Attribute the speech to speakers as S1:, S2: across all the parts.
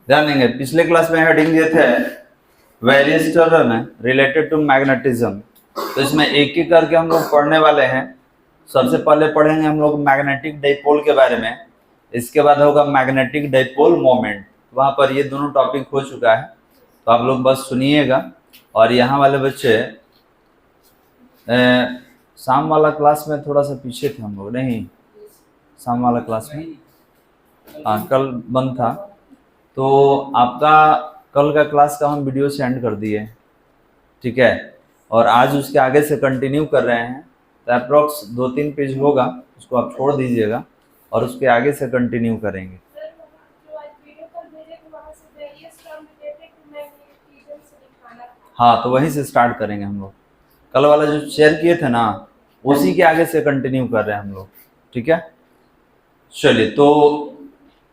S1: ध्यान देंगे, पिछले क्लास में हेडिंग दिए थे various term related to magnetism. तो इसमें एक एक करके हम लोग पढ़ने वाले हैं। सबसे पहले पढ़ेंगे हम लोग मैग्नेटिक डाइपोल के बारे में, इसके बाद होगा मैग्नेटिक डाइपोल मोमेंट। वहां पर ये दोनों टॉपिक हो चुका है, तो आप लोग बस सुनिएगा। और यहाँ वाले बच्चे शाम वाला क्लास में थोड़ा सा पीछे थे हम लोग, नहीं शाम वाला क्लास में कल बंद था, तो आपका कल का क्लास का हम वीडियो सेंड कर दिए, ठीक है। और आज उसके आगे से कंटिन्यू कर रहे हैं, तो अप्रोक्स 2-3 पेज होगा, उसको आप छोड़ दीजिएगा और उसके आगे से कंटिन्यू करेंगे। हाँ, तो वहीं से स्टार्ट करेंगे हम लोग। कल वाला जो शेयर किए थे ना, उसी के आगे से कंटिन्यू कर रहे हैं हम लोग, ठीक है। चलिए, तो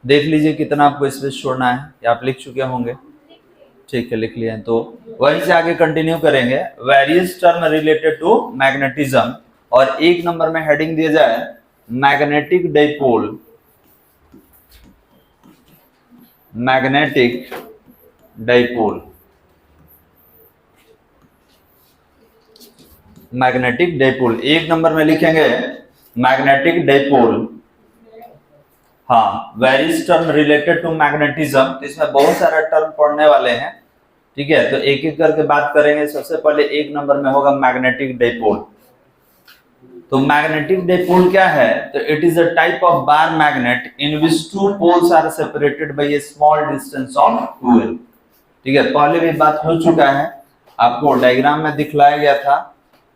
S1: देख लीजिए कितना आपको स्पेस छोड़ना है, या आप लिख चुके होंगे, ठीक है, लिख लिए हैं। तो वहीं से आगे कंटिन्यू करेंगे, various term related to magnetism. और 1 नंबर में हेडिंग दिया जाए magnetic dipole. Magnetic dipole, magnetic dipole 1 number में लिखेंगे मैग्नेटिक डाइपोल। हाँ, various term related to magnetism, तो इसमें बहुत सारा टर्म पढ़ने वाले हैं, ठीक है। तो एक एक करके बात करेंगे। सबसे पहले 1 नंबर में होगा मैग्नेटिक डाइपोल। तो मैग्नेटिक डाइपोल क्या है? तो it is a type of bar magnet in which two poles are separated by a small distance of 2l। ठीक है, पहले भी बात हो चुका है, आपको डायग्राम में दिखलाया गया था।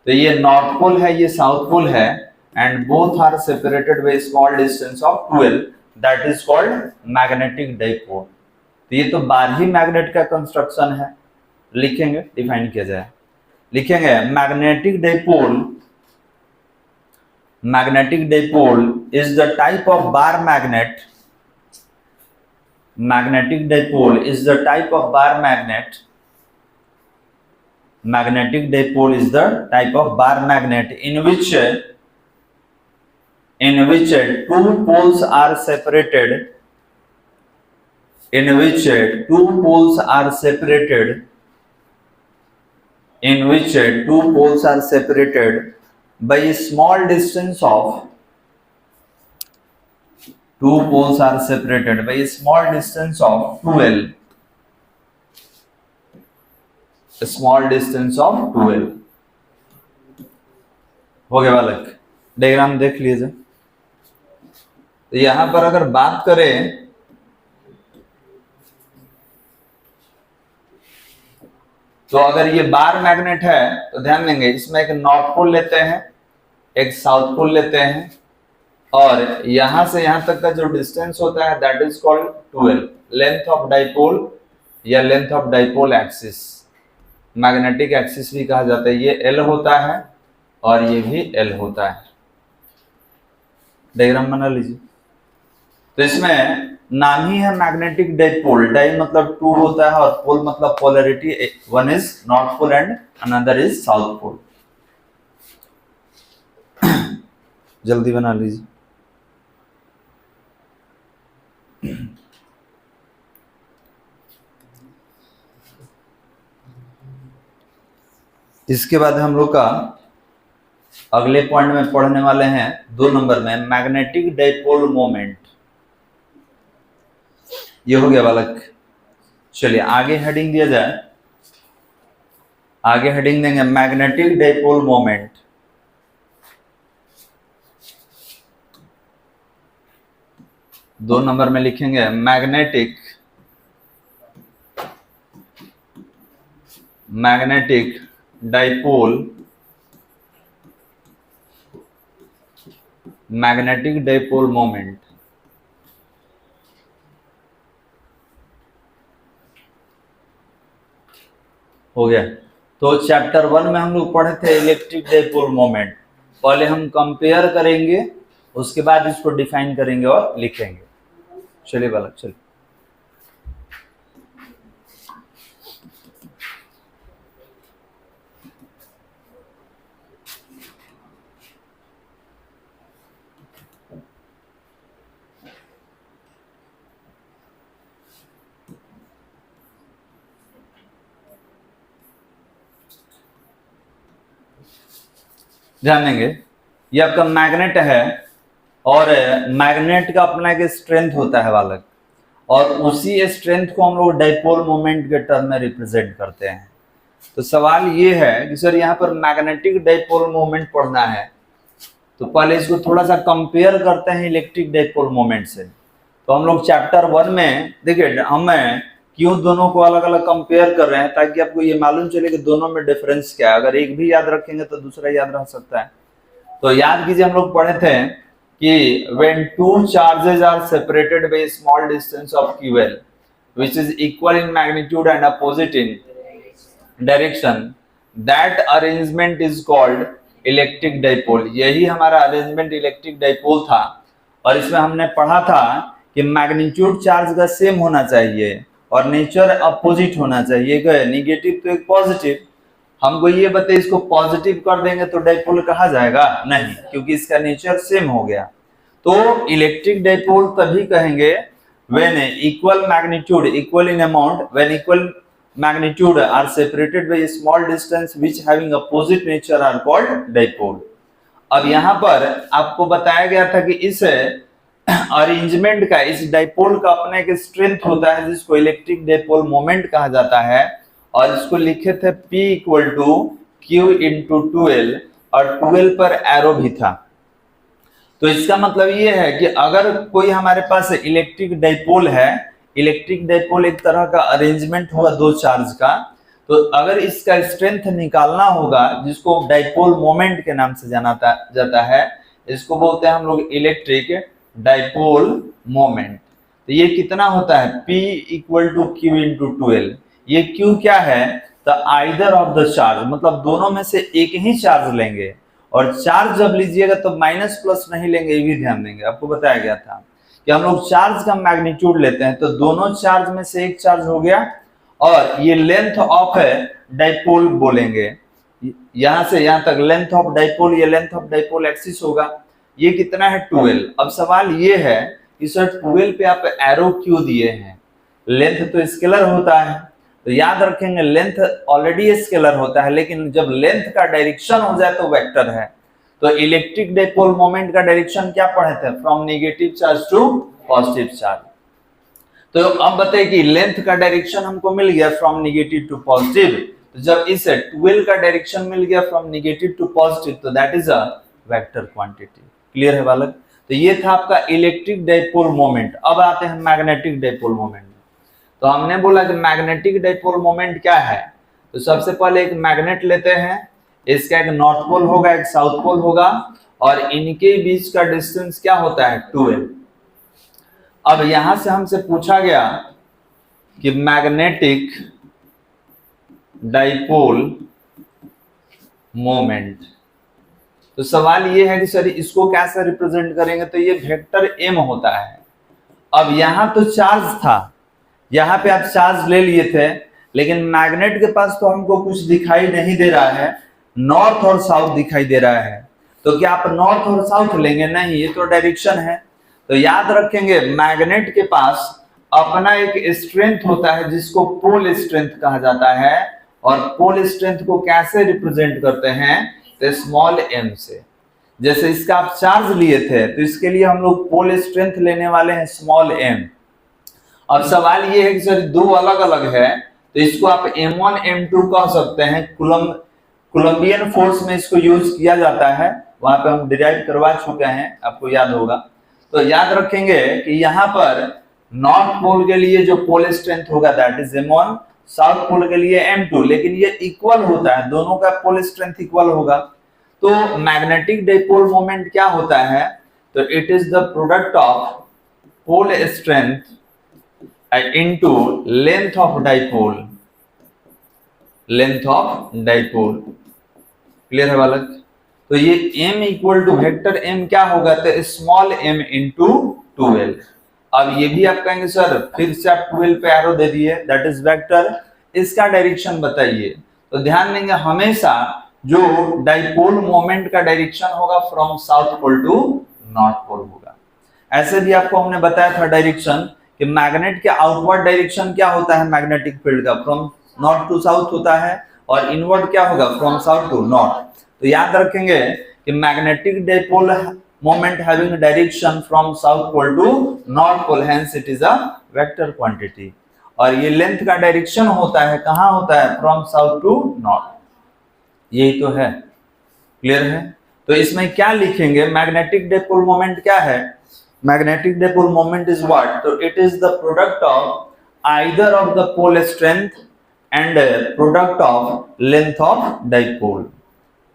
S1: तो ये नॉर्थ पोल है, ये साउथ पोल है, and both are separated by small distance of 2l, that is called magnetic dipole. तो ये तो बारही मैग्नेट का कंस्ट्रक्शन है। लिखेंगे, डिफाइन किया जाए, लिखेंगे magnetic dipole. Magnetic dipole is the type of bar magnet. Magnetic dipole is the type of bar magnet. Magnetic dipole is the type of bar magnet in which two poles are separated. In which two poles are separated. In which two poles are separated by a small distance of. Two poles are separated by a small distance of 2l. A small distance of 2l. हो गया बालक, diagram देख लीजिए। तो यहां पर अगर बात करें तो अगर ये बार मैग्नेट है तो ध्यान देंगे, इसमें एक नॉर्थ पोल लेते हैं, एक साउथ पोल लेते हैं, और यहां से यहां तक का जो डिस्टेंस होता है that is called 2l, length of dipole या length of dipole axis. Magnetic axis भी कहा जाता है। ये l होता है और ये भी l होता है। डायग्राम बना लीजिए। तो इसमें नाम ही है मैग्नेटिक डाइपोल। डाई मतलब 2 होता है और पोल मतलब polarity, one is north pole and another is south pole. जल्दी बना लीजिए। इसके बाद हम लोग का अगले पॉइंट में पढ़ने वाले हैं 2 नंबर में मैग्नेटिक डाइपोल मोमेंट। ये हो गया बालक। चलिए आगे हेडिंग दिया जाए, आगे हेडिंग देंगे मैग्नेटिक डाइपोल मोमेंट। दो नंबर में लिखेंगे magnetic dipole, magnetic dipole moment. हो गया। तो चैप्टर 1 में हम लोग पढ़े थे इलेक्ट्रिक डाइपोल मोमेंट। पहले हम कंपेयर करेंगे, उसके बाद इसको डिफाइन करेंगे और लिखेंगे। चलिए बालक, चलिए। ध्यान देंगे, ये आपका मैग्नेट है और मैग्नेट का अपना एक स्ट्रेंथ होता है बालक, और उसी स्ट्रेंथ को हम लोग डाइपोल मोमेंट के टर्म में रिप्रेजेंट करते हैं। तो सवाल ये है कि सर यहाँ पर मैग्नेटिक डाइपोल मोमेंट पढ़ना है, तो पहले इसको थोड़ा सा कंपेयर करते हैं इलेक्ट्रिक डाइपोल मोमेंट से। तो हम लोग चैप्टर 1 में देखिए हमें क्यों दोनों को अलग अलग कंपेयर कर रहे हैं, ताकि आपको ये मालूम चले कि दोनों में डिफरेंस क्या है। अगर एक भी याद रखेंगे तो दूसरा याद रह सकता है। तो याद कीजिए, हम लोग पढ़े थे कि when two charges are separated by a small distance of QL which is equal in magnitude and opposite in direction, that arrangement is called electric dipole. यही हमारा अरेंजमेंट इलेक्ट्रिक डाइपोल था। और इसमें हमने पढ़ा था कि मैग्नीट्यूड चार्ज का सेम होना चाहिए और नेचर अपोजिट होना चाहिए, निगेटिव तो एक पॉजिटिव। हमको ये बताइए, इसको पॉजिटिव कर देंगे तो डाइपोल कहा जाएगा? नहीं, क्योंकि इसका नेचर सेम हो गया। तो इलेक्ट्रिक डाइपोल तभी कहेंगे when equal magnitude, equal in amount, when equal magnitude are separated by a small distance which having opposite nature are called dipole। अब यहाँ पर आपको बताया गया था कि इस अरेंजमेंट का, इस डाइपोल का अपना एक स्ट्रेंथ होता है जिसको इलेक्ट्रिक डाइपोल मोमेंट कहा जाता है, और इसको लिखे थे P equal to Q into 12, और 12 पर एरो भी था। तो इसका मतलब ये है कि अगर कोई हमारे पास इलेक्ट्रिक डाइपोल है, इलेक्ट्रिक डाइपोल एक तरह का अरेंजमेंट होगा दो चार्ज का, तो अगर इसका स्ट्रेंथ निकालना होगा, जिसको डाइपोल मोमेंट के नाम से जाना जाता है, इसको बोलते हैं हम लोग इलेक्ट्रिक डाइपोल मोमेंट। तो ये कितना होता है? P equal to Q into 12। ये Q क्या है? तो आइदर ऑफ द चार्ज, मतलब दोनों में से एक ही चार्ज लेंगे, और चार्ज जब लीजिएगा तो माइनस प्लस नहीं लेंगे, ये भी ध्यान देंगे। आपको बताया गया था कि हम लोग चार्ज का मैग्नीट्यूड लेते हैं, तो दोनों चार्ज में से एक चार्ज हो गया, और ये लेंथ ऑफ डाइपोल बोलेंगे, यहां से यहां तक लेंथ ऑफ डाइपोल, ये लेंथ ऑफ डाइपोल एक्सिस होगा। ये कितना है? 12। अब सवाल ये है कि सर 12 पे आप एरो क्यों दिए हैं? लेंथ तो स्केलर होता है, तो याद रखेंगे लेंथ ऑलरेडी स्केलर होता है, लेकिन जब लेंथ का डायरेक्शन हो जाए तो वेक्टर है। तो इलेक्ट्रिक डाइपोल मोमेंट का डायरेक्शन क्या पढ़े थे? From negative charge to positive charge. तो अब बताइए कि लेंथ का डायरेक्शन हमको मिल गया फ्रॉम नेगेटिव टू पॉजिटिव, तो जब इस 12 का डायरेक्शन मिल गया फ्रॉम नेगेटिव टू पॉजिटिव, तो that is a vector quantity. Clear है बालक? तो ये था आपका इलेक्ट्रिक डाइपोल मोमेंट। अब आते हैं मैग्नेटिक डाइपोल मोमेंट। तो हमने बोला कि मैग्नेटिक डाइपोल मोमेंट क्या है, तो सबसे पहले एक मैग्नेट लेते हैं, इसका एक नॉर्थ पोल होगा, एक साउथ पोल होगा, और इनके बीच का डिस्टेंस क्या होता है? 2l। अब यहां से हमसे पूछा गया कि मैग्नेटिक डाइपोल मोमेंट, तो सवाल ये है कि सर इसको कैसे रिप्रेजेंट करेंगे? तो ये वेक्टर m होता है। अब यहां तो चार्ज था, यहाँ पे आप चार्ज ले लिए थे, लेकिन मैग्नेट के पास तो हमको कुछ दिखाई नहीं दे रहा है, नॉर्थ और साउथ दिखाई दे रहा है। तो क्या आप नॉर्थ और साउथ लेंगे? नहीं, ये तो डायरेक्शन है। तो याद रखेंगे मैग्नेट के पास अपना एक स्ट्रेंथ होता है जिसको पोल स्ट्रेंथ कहा जाता है, और पोल स्ट्रेंथ को कैसे रिप्रेजेंट करते हैं? तो स्मॉल m से। जैसे इसका आप चार्ज लिए थे, तो इसके लिए हम लोग पोल स्ट्रेंथ लेने वाले हैं स्मॉल m। अब सवाल ये है कि सर दो अलग अलग है, तो इसको आप M1 M2 कह सकते हैं। कोलंबियन फोर्स में इसको यूज किया जाता है, वहां पे हम डिराइव करवा चुके हैं, आपको याद होगा। तो याद रखेंगे कि यहाँ पर नॉर्थ पोल के लिए जो पोल स्ट्रेंथ होगा that is M1, south pole के लिए M2, लेकिन ये इक्वल होता है, दोनों का पोल स्ट्रेंथ इक्वल होगा। तो मैग्नेटिक डाइपोल मोमेंट क्या होता है? तो it is the product of pole strength into length of dipole, length of dipole। Clear है बालक? तो ये m equal to vector m क्या होगा? तो स्मॉल m इंटू 12। अब ये भी आप कहेंगे सर फिर से आप 12 पे एरो दे दिए, दैट इज वेक्टर, इसका डायरेक्शन बताइए। तो ध्यान देंगे हमेशा जो डाइपोल मोमेंट का डायरेक्शन होगा from south pole to north pole होगा। ऐसे भी आपको हमने बताया था डायरेक्शन कि मैग्नेट के आउटवर्ड डायरेक्शन क्या होता है मैग्नेटिक फील्ड का? फ्रॉम नॉर्थ टू साउथ होता है, और इनवर्ड क्या होगा? From south to north. तो याद रखेंगे कि magnetic dipole moment having direction from south pole to north pole, hence it is a vector quantity. और ये लेंथ का डायरेक्शन होता है, कहां होता है, फ्रॉम साउथ टू नॉर्थ, यही तो है। क्लियर है? तो इसमें क्या लिखेंगे, मैग्नेटिक डाइपोल मोमेंट क्या है, magnetic dipole moment is what, तो it is the product of either of the pole strength and product of length of dipole.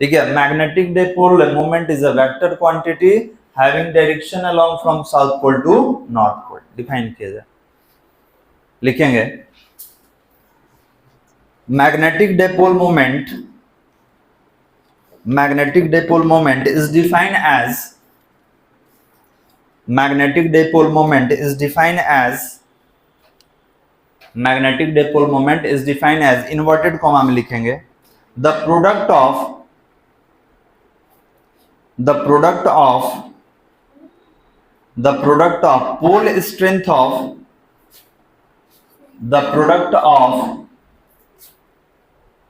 S1: ठीक है, magnetic dipole moment is a vector quantity having direction along from south pole to north pole. Define किया जाए, लिखेंगे magnetic dipole moment, magnetic dipole moment is defined as, magnetic dipole moment is defined as, magnetic dipole moment is defined as inverted comma में लिखेंगे the product of, the product of, the product of pole strength of, the product of,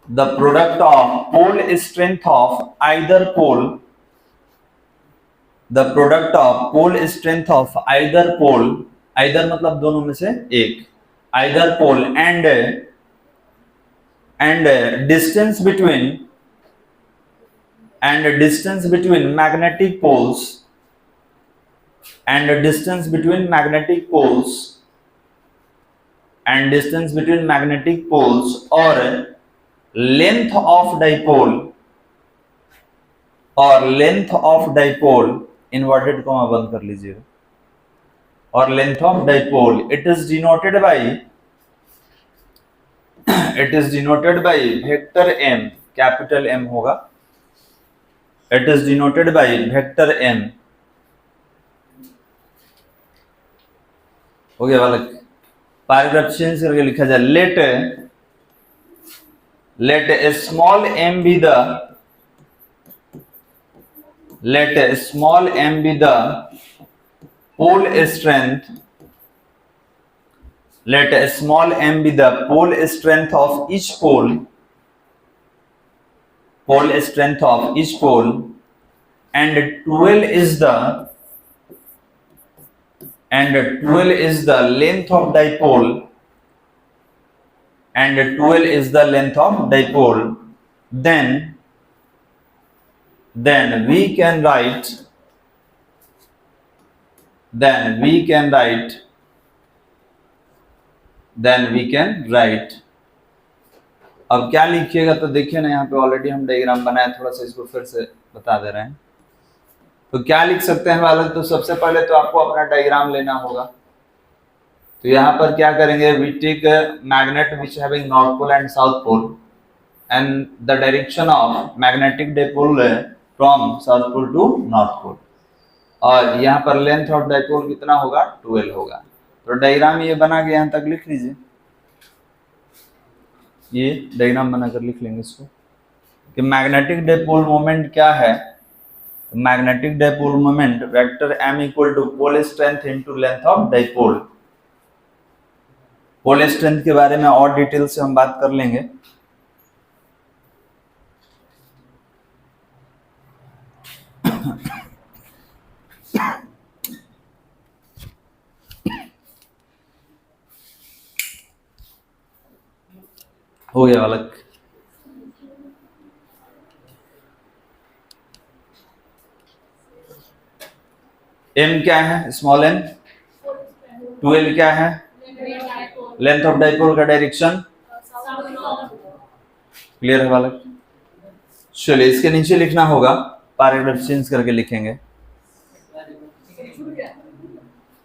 S1: the product of pole strength of either pole, the product of pole strength of either pole, either मतलब दोनों में से एक, either pole and distance between, and distance between magnetic poles, and distance between magnetic poles, and distance between magnetic poles, or length of dipole, और length of dipole, inverted comma बंद कर लीजिएगा, और length of dipole it is denoted by, it is denoted by vector M, capital M होगा, it is denoted by vector M. हो गया वाला, paragraph change करके लिखा जाए, let a small m be the, let a small m be the pole strength, let a small m be the pole strength of each pole, pole strength of each pole, and 12 is the, and 12 is the length of dipole, and 12 is the length of dipole, then we can write, then we can write, then we can write। अब क्या लिखिएगा, तो देखिए ना, यहाँ पे already हम diagram बनाए, थोड़ा सा इसको फिर से बता दे रहे हैं। तो क्या लिख सकते हैं वाले, तो सबसे पहले तो आपको अपना डायग्राम लेना होगा। तो यहाँ पर क्या करेंगे, we take magnet which having north pole and south pole, and the direction of magnetic dipole from south pole to north pole, और यहाँ पर लेंथ ऑफ डाइपोल कितना होगा, 12 होगा। तो डायग्राम ये बना के यहाँ तक लिख लीजिए, ये डायग्राम बनाकर लिख लेंगे इसको कि मैग्नेटिक डाइपोल मोमेंट क्या है। Magnetic dipole moment vector m equal to pole strength into length of dipole. Pole strength के बारे में और डिटेल से हम बात कर लेंगे। हो गया वाला, m क्या है, स्मॉल m, 12 क्या है, लेंथ ऑफ डाइपोल का डायरेक्शन, क्लियर है वाला। चलिए इसके नीचे लिखना होगा, पैराग्राफ चेंज करके लिखेंगे,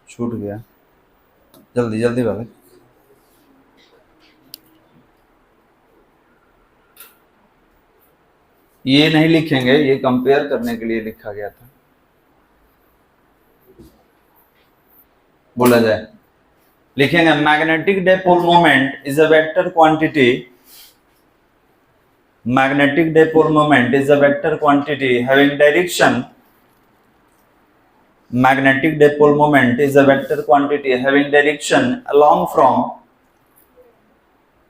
S1: छूट गया, जल्दी जल्दी वाला। ये नहीं लिखेंगे, ये कंपेयर करने के लिए लिखा गया था, बोला जाए, लिखेंगे magnetic dipole moment is a vector quantity, magnetic dipole moment is a vector quantity having direction, magnetic dipole moment is a vector quantity having direction along from,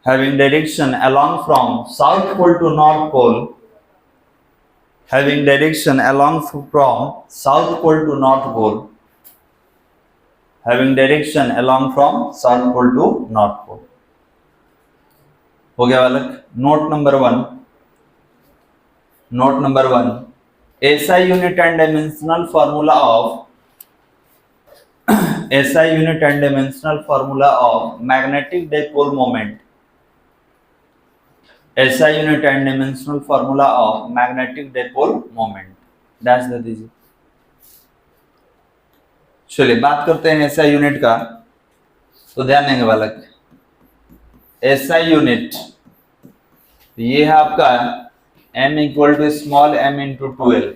S1: having direction along from south pole to north pole, having direction along from south pole to north pole, having direction along from south pole to north pole. हो गया बालक। Note number 1, note number 1, SI unit and dimensional formula of SI unit and dimensional formula of magnetic dipole moment, SI unit and dimensional formula of magnetic dipole moment dash दे दीजिए। चलिए बात करते हैं SI unit का। तो ध्यान देंगे बालक, SI यूनिट ये है आपका m equal to small m into 12।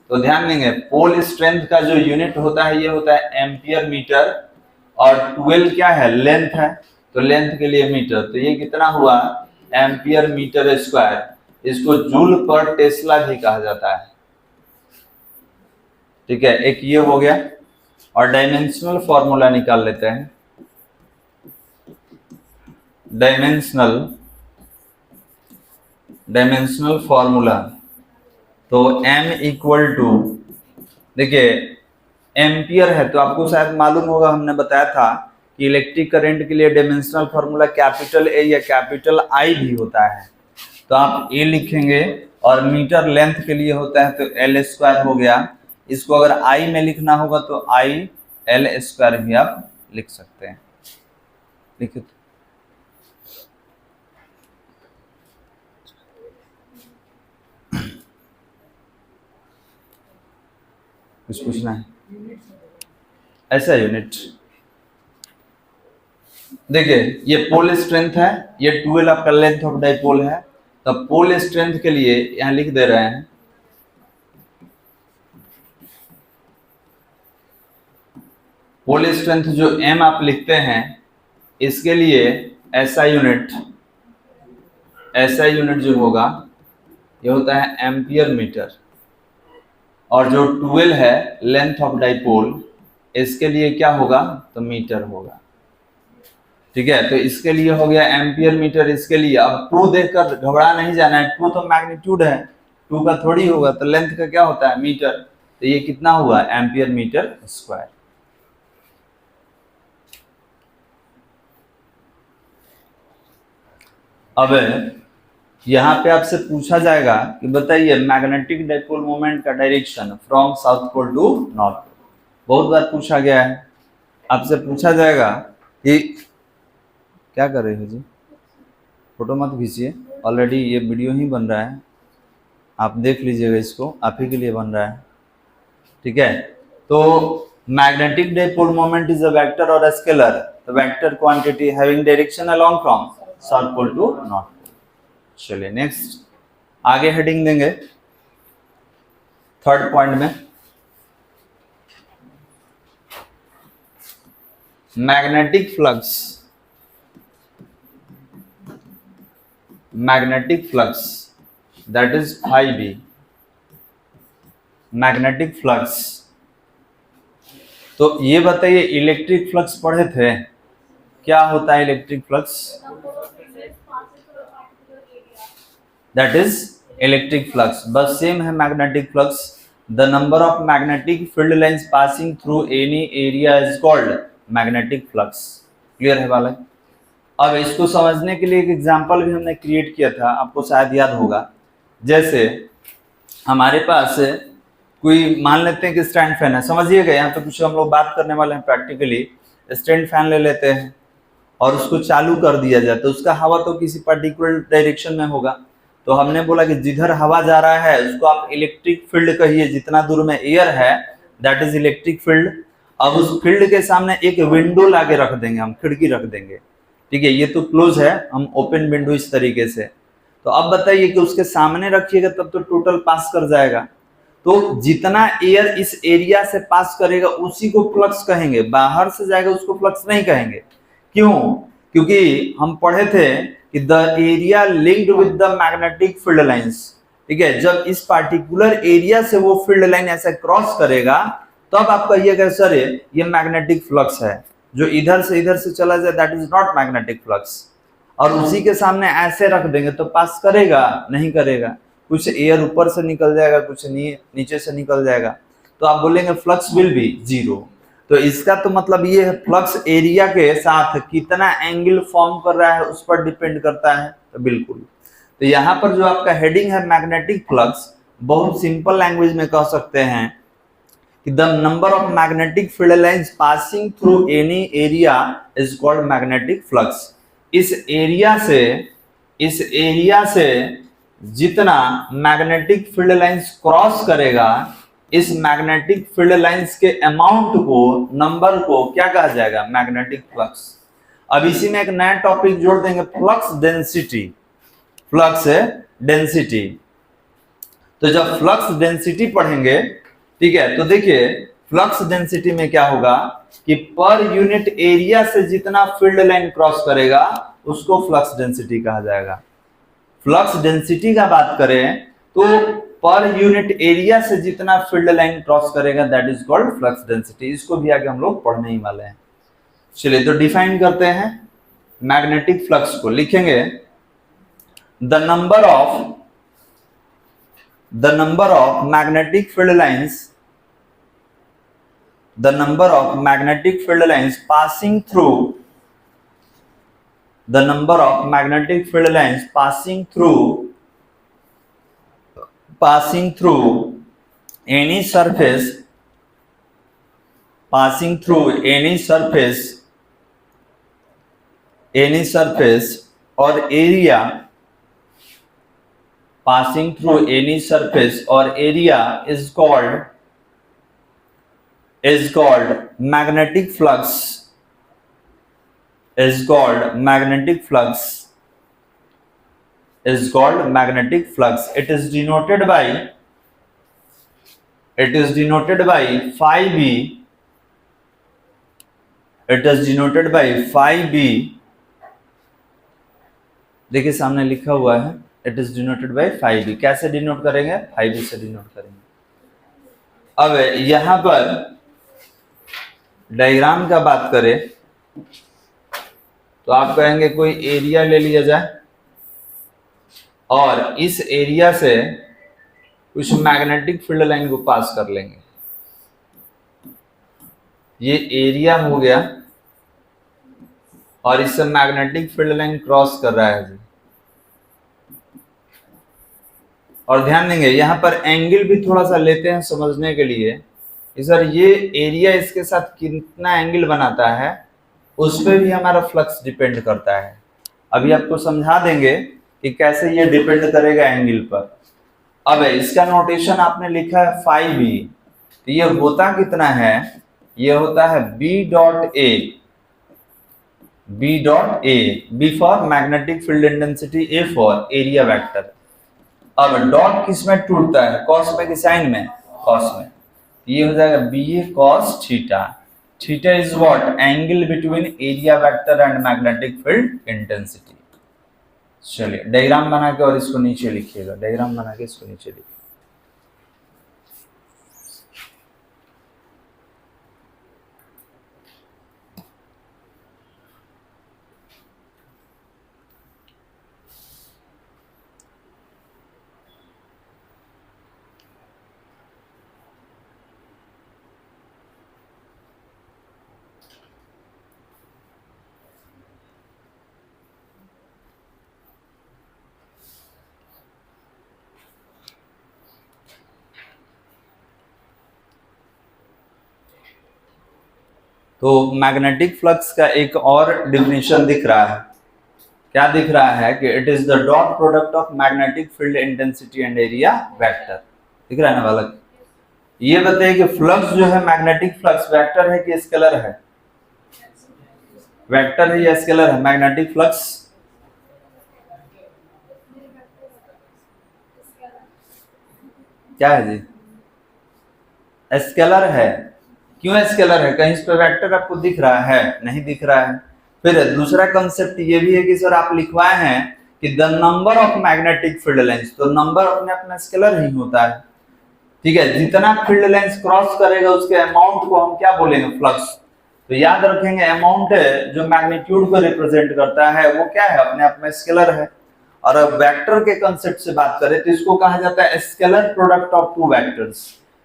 S1: तो ध्यान देंगे पोल स्ट्रेंथ का जो यूनिट होता है ये होता है एम्पियर मीटर, और 12 क्या है, लेंथ है, तो लेंथ के लिए मीटर। तो ये कितना हुआ, एम्पियर मीटर स्क्वायर। इसको जूल पर टेस्ला भी कहा जाता है। ठीक है, एक ये हो गया। और डायमेंशनल फॉर्मूला निकाल लेते हैं। डायमेंशनल फॉर्मूला, तो m इक्वल टू, देखिए एम्पियर है तो आपको शायद मालूम होगा, हमने बताया था कि इलेक्ट्रिक करंट के लिए डायमेंशनल फॉर्मूला कैपिटल A या कैपिटल I भी होता है। तो आप A लिखेंगे, और मीटर लेंथ के लिए होता है तो L स्क्वायर हो गया। इसको अगर I में लिखना होगा तो I L स्क्वायर भी आप लिख सकते हैं। लिखिए। कुछ पूछना है? ऐसा यूनिट देखिए, ये पोल स्ट्रेंथ है, ये 12 आपका लेंथ ऑफ डाइपोल है। तो पोल स्ट्रेंथ के लिए यहां लिख दे रहे हैं, पोल स्ट्रेंथ जो m आप लिखते हैं, इसके लिए SI यूनिट जो होगा ये होता है एम्पियर मीटर, और जो 12 है लेंथ ऑफ डाइपोल, इसके लिए क्या होगा, तो मीटर होगा। ठीक है, तो इसके लिए हो गया एम्पियर मीटर। इसके लिए अब 2 देखकर घबरा नहीं जाना है, 2 तो मैग्नीट्यूड है, 2 का थोड़ी होगा, तो लेंथ का क्या होता है, मीटर। तो ये कितना हुआ, एम्पियर मीटर स्क्वायर। अब यहाँ पे आपसे पूछा जाएगा कि बताइए मैग्नेटिक डाइपोल मोमेंट का direction from south pole to north pole. बहुत बार पूछा गया है, आपसे पूछा जाएगा कि क्या कर रहे हो जी, फोटो मत खींचिए, ऑलरेडी ये वीडियो ही बन रहा है, आप देख लीजिएगा, इसको आप ही के लिए बन रहा है। ठीक है, तो magnetic dipole moment is a vector और अ स्केलर, तो vector quantity having direction along from south pole to north. चलिए नेक्स्ट, आगे हेडिंग देंगे 3rd पॉइंट में, magnetic flux that is phi b। Magnetic flux, तो ये बताइए इलेक्ट्रिक फ्लक्स पढ़े थे, क्या होता है electric flux, that is electric flux. बस सेम है magnetic flux, the number of magnetic field lines passing through any area is called magnetic flux. Clear है बालक? अब इसको समझने के लिए एक एग्जांपल भी हमने क्रिएट किया था, आपको शायद याद होगा। जैसे हमारे पास कोई, मान लेते हैं कि स्टैंड फैन है, समझिएगा यहाँ पे कुछ हम लोग बात करने वाले हैं प्रैक्टिकली। स्टैंड फैन ले लेते हैं और उसको चालू कर दिया जाए, तो उसका हवा तो किसी पर्टिकुलर डायरेक्शन में होगा। तो हमने बोला कि जिधर हवा जा रहा है उसको आप इलेक्ट्रिक फील्ड कहिए, जितना दूर में एयर है दैट इज इलेक्ट्रिक फील्ड। अब उस फील्ड के सामने एक विंडो लाके रख देंगे, हम खिड़की रख देंगे। ठीक है, ये तो क्लोज है, हम ओपन विंडो इस तरीके से। तो अब बताइए कि उसके सामने रखिएगा तब तो टोटल पास कर जाएगा। तो जितना एयर इस एरिया से पास करेगा उसी को फ्लक्स कहेंगे, बाहर से जाएगा उसको फ्लक्स नहीं कहेंगे। क्यों? क्योंकि हम पढ़े थे कि the area linked with the magnetic field lines. ठीक है, जब इस पार्टिकुलर एरिया से वो फील्ड लाइन ऐसे क्रॉस करेगा तब तो आप कहिएगा सर ये मैग्नेटिक फ्लक्स है। जो इधर से चला जाए that is not magnetic flux. और उसी के सामने ऐसे रख देंगे तो पास करेगा, नहीं करेगा। कुछ एयर ऊपर से निकल जाएगा, कुछ नीचे से निकल जाएगा, तो आप बोलेंगे फ्लक्स विल बी जीरो। तो इसका तो मतलब ये है फ्लक्स एरिया के साथ कितना एंगल फॉर्म कर रहा है उस पर डिपेंड करता है। तो बिल्कुल, तो यहाँ पर जो आपका हेडिंग है मैग्नेटिक फ्लक्स, बहुत सिंपल लैंग्वेज में कह सकते हैं कि the number of magnetic field lines passing through any area is called magnetic flux. इस एरिया से जितना मैग्नेटिक फील्ड लाइंस क्रॉस करेगा, इस मैग्नेटिक फील्ड लाइंस के अमाउंट को, नंबर को क्या कहा जाएगा? Magnetic flux. अब इसी में एक नया टॉपिक जोड़ देंगे, फ्लक्स डेंसिटी। फ्लक्स डेंसिटी, तो जब फ्लक्स डेंसिटी पढ़ेंगे, ठीक है, तो देखिए फ्लक्स डेंसिटी में क्या होगा कि पर यूनिट एरिया से जितना फील्ड लाइन क्रॉस करेगा उसको फ्लक्स डेंसिटी कहा जाएगा। फ्लक्स डेंसिटी का बात करें तो पर यूनिट एरिया से जितना फील्ड लाइन क्रॉस करेगा that is called flux density. इसको भी आगे हम लोग पढ़ने ही वाले हैं। चलिए तो डिफाइन करते हैं मैग्नेटिक फ्लक्स को। लिखेंगे the number of magnetic field lines, the number of magnetic field lines passing through any surface or area is called magnetic flux. It is denoted by phi b। देखिए सामने लिखा हुआ है it is denoted bye phi b। कैसे denote करेंगे? phi b से denote करेंगे। अब यहां पर डायग्राम का बात करें तो आप कहेंगे कोई एरिया ले लिया जाए और इस एरिया से कुछ मैग्नेटिक फील्ड लाइन को पास कर लेंगे। ये एरिया हो गया और इससे मैग्नेटिक फील्ड लाइन क्रॉस कर रहा है जी। और ध्यान देंगे यहाँ पर एंगल भी थोड़ा सा लेते हैं समझने के लिए कि सर ये एरिया इसके साथ कितना एंगल बनाता है, उस पर भी हमारा फ्लक्स डिपेंड करता है। अभी आपको समझा देंगे कि कैसे ये डिपेंड करेगा एंगल पर। अब इसका नोटेशन आपने लिखा है phi b, तो ये होता कितना है? ये होता है b dot a, b for magnetic field intensity, a for area vector. अब डॉट किस में टूटता है? कॉस में कि साइन में? कॉस में। ये हो जाएगा B A cos theta. Theta is what? Angle between area vector and magnetic field intensity. चलिए डायग्राम बना के और इसको नीचे लिखिएगा। डायग्राम बना के इसको नीचे लिखिए। तो मैग्नेटिक फ्लक्स का एक और डिफिनेशन दिख रहा है। क्या दिख रहा है कि it is the dot product of magnetic field intensity and area vector. दिख रहा है ना बालक? ये बताइए कि फ्लक्स जो है मैग्नेटिक फ्लक्स वेक्टर है कि स्केलर है? वेक्टर है या स्केलर है मैग्नेटिक फ्लक्स? क्या है जी? स्केलर है। क्यों स्केलर है? कहीं इस पे वेक्टर आपको दिख रहा है? नहीं दिख रहा है। फिर दूसरा कंसेप्ट ये भी है कि सर आप लिखवाए हैं कि the number of magnetic field lines, तो नंबर अपने अपना स्केलर ही होता है, ठीक है। जितना फील्ड लाइंस क्रॉस करेगा उसके अमाउंट को हम क्या बोलेंगे? फ्लक्स। तो याद रखेंगे अमाउंट जो मैग्नीट्यूड को रिप्रेजेंट करता है वो क्या है? अपने आप में स्केलर है। और अब वेक्टर के कंसेप्ट से बात करें तो इसको कहा जाता है scalar product of two vectors.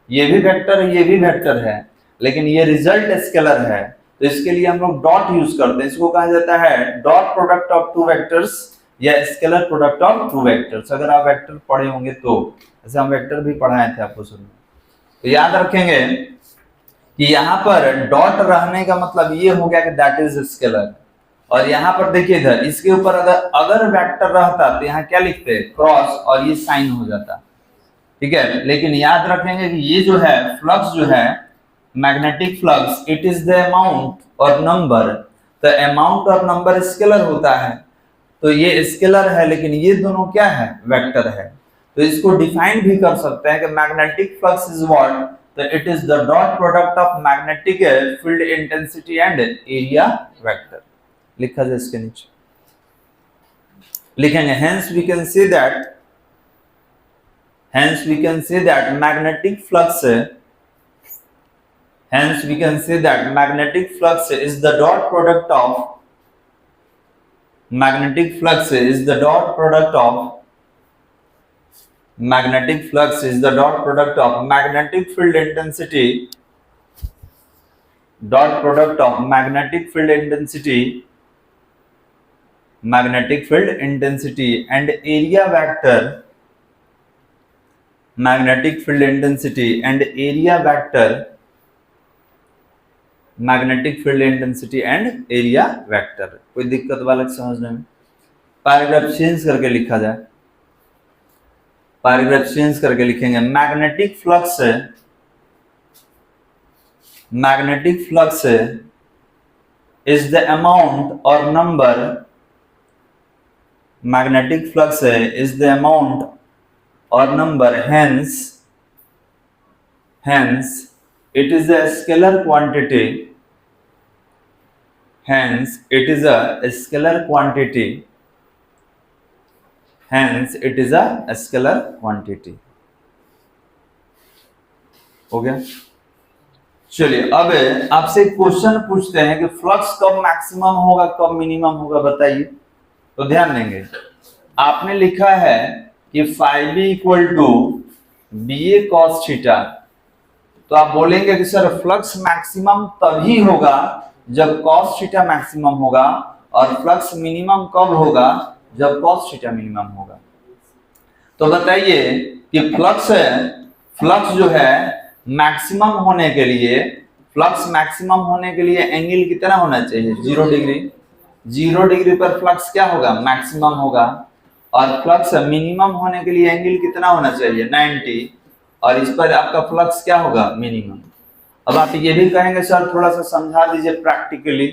S1: ये भी वेक्टर है, ये भी वेक्टर है, लेकिन ये रिजल्ट स्केलर है, तो इसके लिए हम लोग डॉट यूज करते हैं। इसको कहा जाता है dot product of two vectors या scalar product of two vectors. अगर आप वेक्टर पढ़े होंगे तो, जैसे हम वेक्टर भी पढ़ाए थे आपको शुरू में, तो याद रखेंगे कि यहाँ पर डॉट रहने का मतलब ये हो गया कि दैट इज स्केलर। और यहाँ पर देखिए इधर इसके ऊपर अगर वेक्टर रहता तो यहाँ क्या लिखते, क्रॉस, और ये साइन हो जाता, ठीक है। लेकिन याद रखेंगे कि ये जो है फ्लक्स जो है magnetic flux, it is the amount और नंबर। तो अमाउंट और नंबर स्केलर होता है, तो ये स्केलर है, लेकिन ये दोनों क्या है, वेक्टर है। तो इसको डिफाइन भी कर सकते हैं कि मैग्नेटिक फ्लक्स इज व्हाट, तो it is the dot product of magnetic field intensity and area vector. लिखा जाए इसके नीचे लिखेंगे hence we can say that magnetic flux is the dot product of magnetic flux is the dot product of magnetic field intensity, dot product of magnetic field intensity and area vector, magnetic field intensity and area vector, magnetic field intensity and area vector. कोई दिक्कत वाला समझने में? Paragraph change करके लिखा जाए, paragraph change करके लिखेंगे magnetic flux is the amount और number, magnetic flux is the amount or number, hence it is a scalar quantity, hence it is a scalar quantity। हो गया। चलिए अब आपसे एक क्वेश्चन पूछते हैं कि फ्लक्स कब मैक्सिमम होगा, कब मिनिमम होगा, बताइए। तो ध्यान देंगे, आपने लिखा है कि phi b equal to ba cos theta, तो आप बोलेंगे कि सर फ्लक्स मैक्सिमम तभी होगा जब cos थीटा मैक्सिमम होगा, और फ्लक्स मिनिमम कब होगा, जब cos थीटा मिनिमम होगा। तो बताइए कि फ्लक्स जो है मैक्सिमम होने के लिए, एंगल कितना होना चाहिए, 0 डिग्री। 0 डिग्री पर फ्लक्स क्या होगा, मैक्सिमम होगा। और फ्लक्स मिनिमम होने के लिए एंगल कितना होना चाहिए, 90, और इस पर आपका फ्लक्स क्या होगा, मिनिमम। अब आप ये भी कहेंगे सर थोड़ा सा समझा दीजिए प्रैक्टिकली,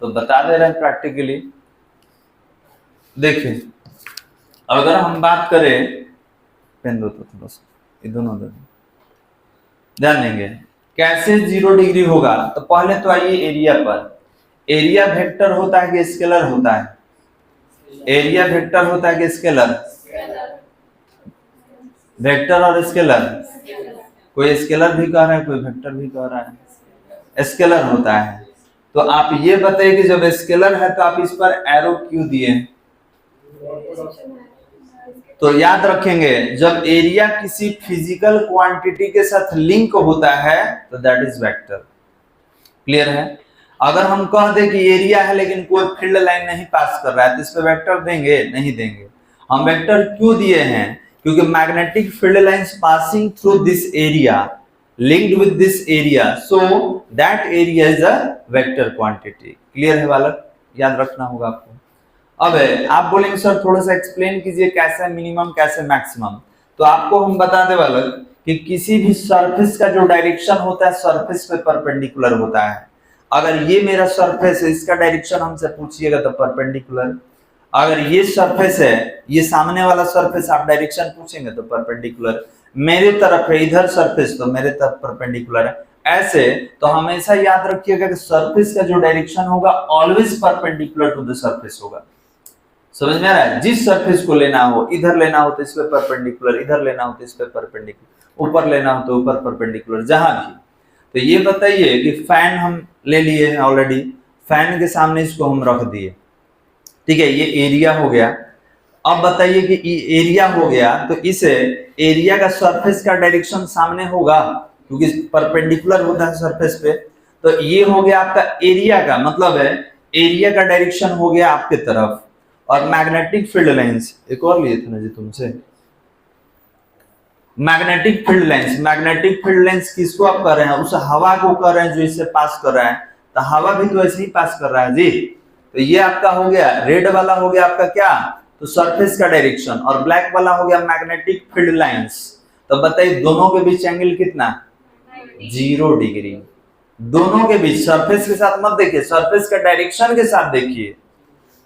S1: तो बता दे रहे हैं प्रैक्टिकली। देखिए अगर हम बात करें, पेन दो तो थोड़ा सा, ये दोनों ध्यान देंगे कैसे 0 डिग्री होगा। तो पहले तो आइए एरिया पर, एरिया वेक्टर होता है कि स्केलर होता है, एरिया वेक्टर होता है कि स्केलर, वेक्टर और स्केलर, कोई स्केलर भी कह रहा है, कोई वेक्टर भी कह रहा है, स्केलर होता है। तो आप ये बताइए कि जब स्केलर है तो आप इस पर एरो क्यों दिए। तो याद रखेंगे जब एरिया किसी फिजिकल क्वांटिटी के साथ लिंक होता है तो दैट इज वेक्टर। क्लियर है? अगर हम कह दें कि एरिया है लेकिन कोई फील्ड लाइन नहीं पास कर रहा है तो इस पे वेक्टर देंगे, नहीं देंगे। हम वेक्टर क्यों दिए हैं, क्योंकि magnetic field lines passing through this area linked with this area, so that area is a vector quantity। Clear है बालक? याद रखना होगा आपको। अब आप बोलेंगे सर थोड़ा सा एक्सप्लेन कीजिए कैसे मिनिमम कैसे मैक्सिमम। तो आपको हम बता दे बालक कि किसी भी सरफेस का जो डायरेक्शन होता है सरफेस पे परपेंडिकुलर होता है। अगर ये मेरा सरफेस है, इसका डायरेक्शन हमसे पूछिएगा तो परपेंडिकुलर। अगर ये सरफेस है, ये सामने वाला सरफेस, आप डायरेक्शन पूछेंगे तो परपेंडिकुलर। मेरे तरफ है इधर सरफेस तो मेरे तरफ परपेंडिकुलर है। ऐसे तो हमेशा याद रखिएगा कि सरफेस का जो डायरेक्शन होगा always perpendicular to the surface होगा। समझ में आ रहा है? जिस सरफेस को लेना हो, इधर लेना हो तो इस पे परपेंडिकुलर, इधर लेना हो तो इस पे परपेंडिकुलर, ऊपर लेना हो तो ऊपर परपेंडिकुलर, जहां भी। तो ये बताइए कि फैन हम ले लिए हैं ऑलरेडी, फैन के सामने इसको हम रख दिए, ठीक है, ये एरिया हो गया। अब बताइए कि एरिया हो गया, तो इस एरिया का सरफेस का डायरेक्शन सामने होगा क्योंकि परपेंडिकुलर होता है सरफेस पे। तो ये हो गया आपका एरिया का मतलब है, एरिया का डायरेक्शन हो गया आपके तरफ। और मैग्नेटिक फील्ड लाइंस एक और लिए थे ना जी तुमसे, magnetic field lines. Magnetic field lines किसको आप कर रहे हैं? उस हवा को कर रहे हैं जो इससे पास कर रहा है। तो हवा भी तो ऐसे ही पास कर रहा है जी। तो ये आपका हो गया, रेड वाला हो गया आपका क्या, तो सरफेस का डायरेक्शन, और ब्लैक वाला हो गया मैग्नेटिक फील्ड लाइंस। तो बताइए दोनों के बीच एंगल कितना? 0 डिग्री। दोनों के बीच, सरफेस के साथ मत देखिए, सरफेस का डायरेक्शन के साथ देखिए।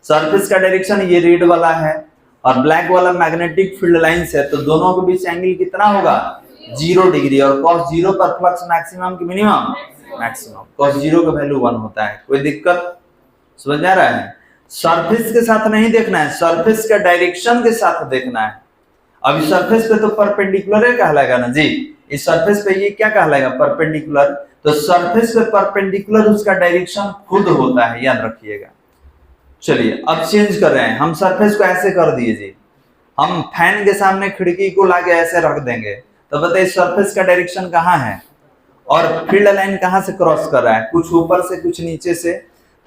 S1: सरफेस का डायरेक्शन ये रेड वाला है और ब्लैक वाला मैग्नेटिक फील्ड लाइंस है, तो दोनों के बीच एंगल कितना होगा? 0 डिग्री। और cos 0 पर फ्लक्स मैक्सिमम की मिनिमम मैक्सिमम, cos 0 का वैल्यू 1 होता है। कोई दिक्कत समझ आ रहा है? सरफेस के साथ नहीं देखना है, सरफेस का डायरेक्शन के साथ देखना है। अभी सरफेस पे तो परपेंडिकुलर है कहलाएगा ना जी, इस सरफेस पे ये क्या कहलाएगा? परपेंडिकुलर। तो सरफेस पे परपेंडिकुलर उसका डायरेक्शन खुद होता है, याद रखिएगा। चलिए अब चेंज कर रहे हैं, हम सरफेस को ऐसे कर दिए जी, हम फैन के सामने खिड़की को लाके ऐसे रख देंगे। तो बताइए सरफेस का डायरेक्शन कहाँ है और फील्ड लाइन कहाँ से क्रॉस कर रहा है? कुछ ऊपर से कुछ नीचे से।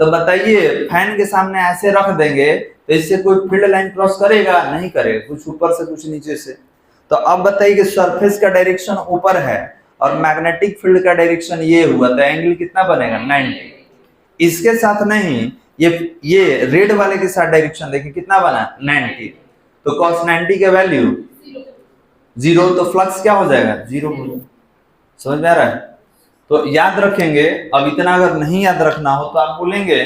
S1: तो बताइए फैन के सामने ऐसे रख देंगे तो इससे कोई फील्ड लाइन क्रॉस करेगा? नहीं करेगा, कुछ ऊपर से कुछ नीचे से। तो अब बताइए कि सरफेस का डायरेक्शन ऊपर है और मैग्नेटिक फील्ड का डायरेक्शन ये हुआ, तो एंगल कितना बनेगा? 90। इसके साथ नहीं, ये रेड वाले के साथ डायरेक्शन देखिए कितना बना? 90। तो cos 90 का वैल्यू 0, तो फ्लक्स क्या हो जाएगा? 0 हो जाएगा। समझ में आ रहा है? तो याद रखेंगे। अब इतना अगर नहीं याद रखना हो तो आप बोलेंगे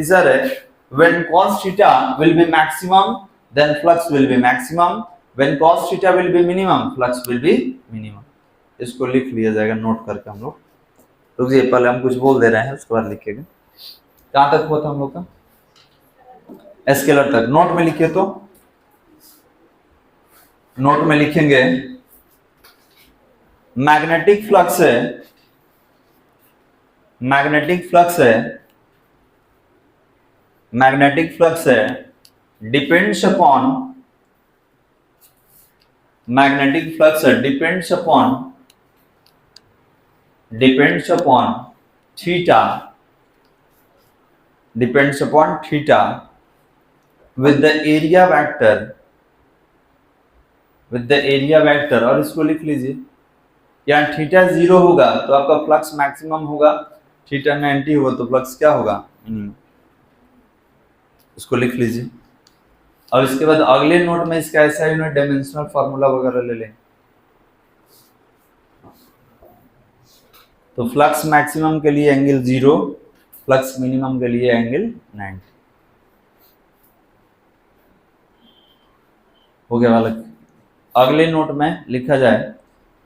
S1: sir when cos theta will be maximum then flux will be maximum, when cos theta will be minimum flux will be minimum। इसको लिख लिया जाएगा नोट करके हम लोग। रुकिए पहले हम कुछ बोल दे रहे हैं उसके बाद लिखेंगे। कहां तक हुआ था हम लोग का? स्केलर तक। नोट में लिखिए, तो नोट में लिखेंगे मैग्नेटिक फ्लक्स है, मैग्नेटिक फ्लक्स है, मैग्नेटिक फ्लक्स है डिपेंड्स अपॉन, मैग्नेटिक फ्लक्स है depends upon theta, depends upon theta with the area vector, और इसको लिख लीजिए। यहाँ थीटा 0 होगा तो आपका फ्लक्स मैक्सिमम होगा, थीटा 90 होगा तो फ्लक्स क्या होगा? इसको लिख लीजिए। और इसके बाद अगले नोट में इसका ऐसा यूनिट डायमेंशनल फार्मूला वगैरह ले लें। तो फ्लक्स मैक्सिमम के लिए एंगल 0, फ्लक्स मिनिमम के लिए एंगल 90 हो गया वाला। अगले नोट में लिखा जाए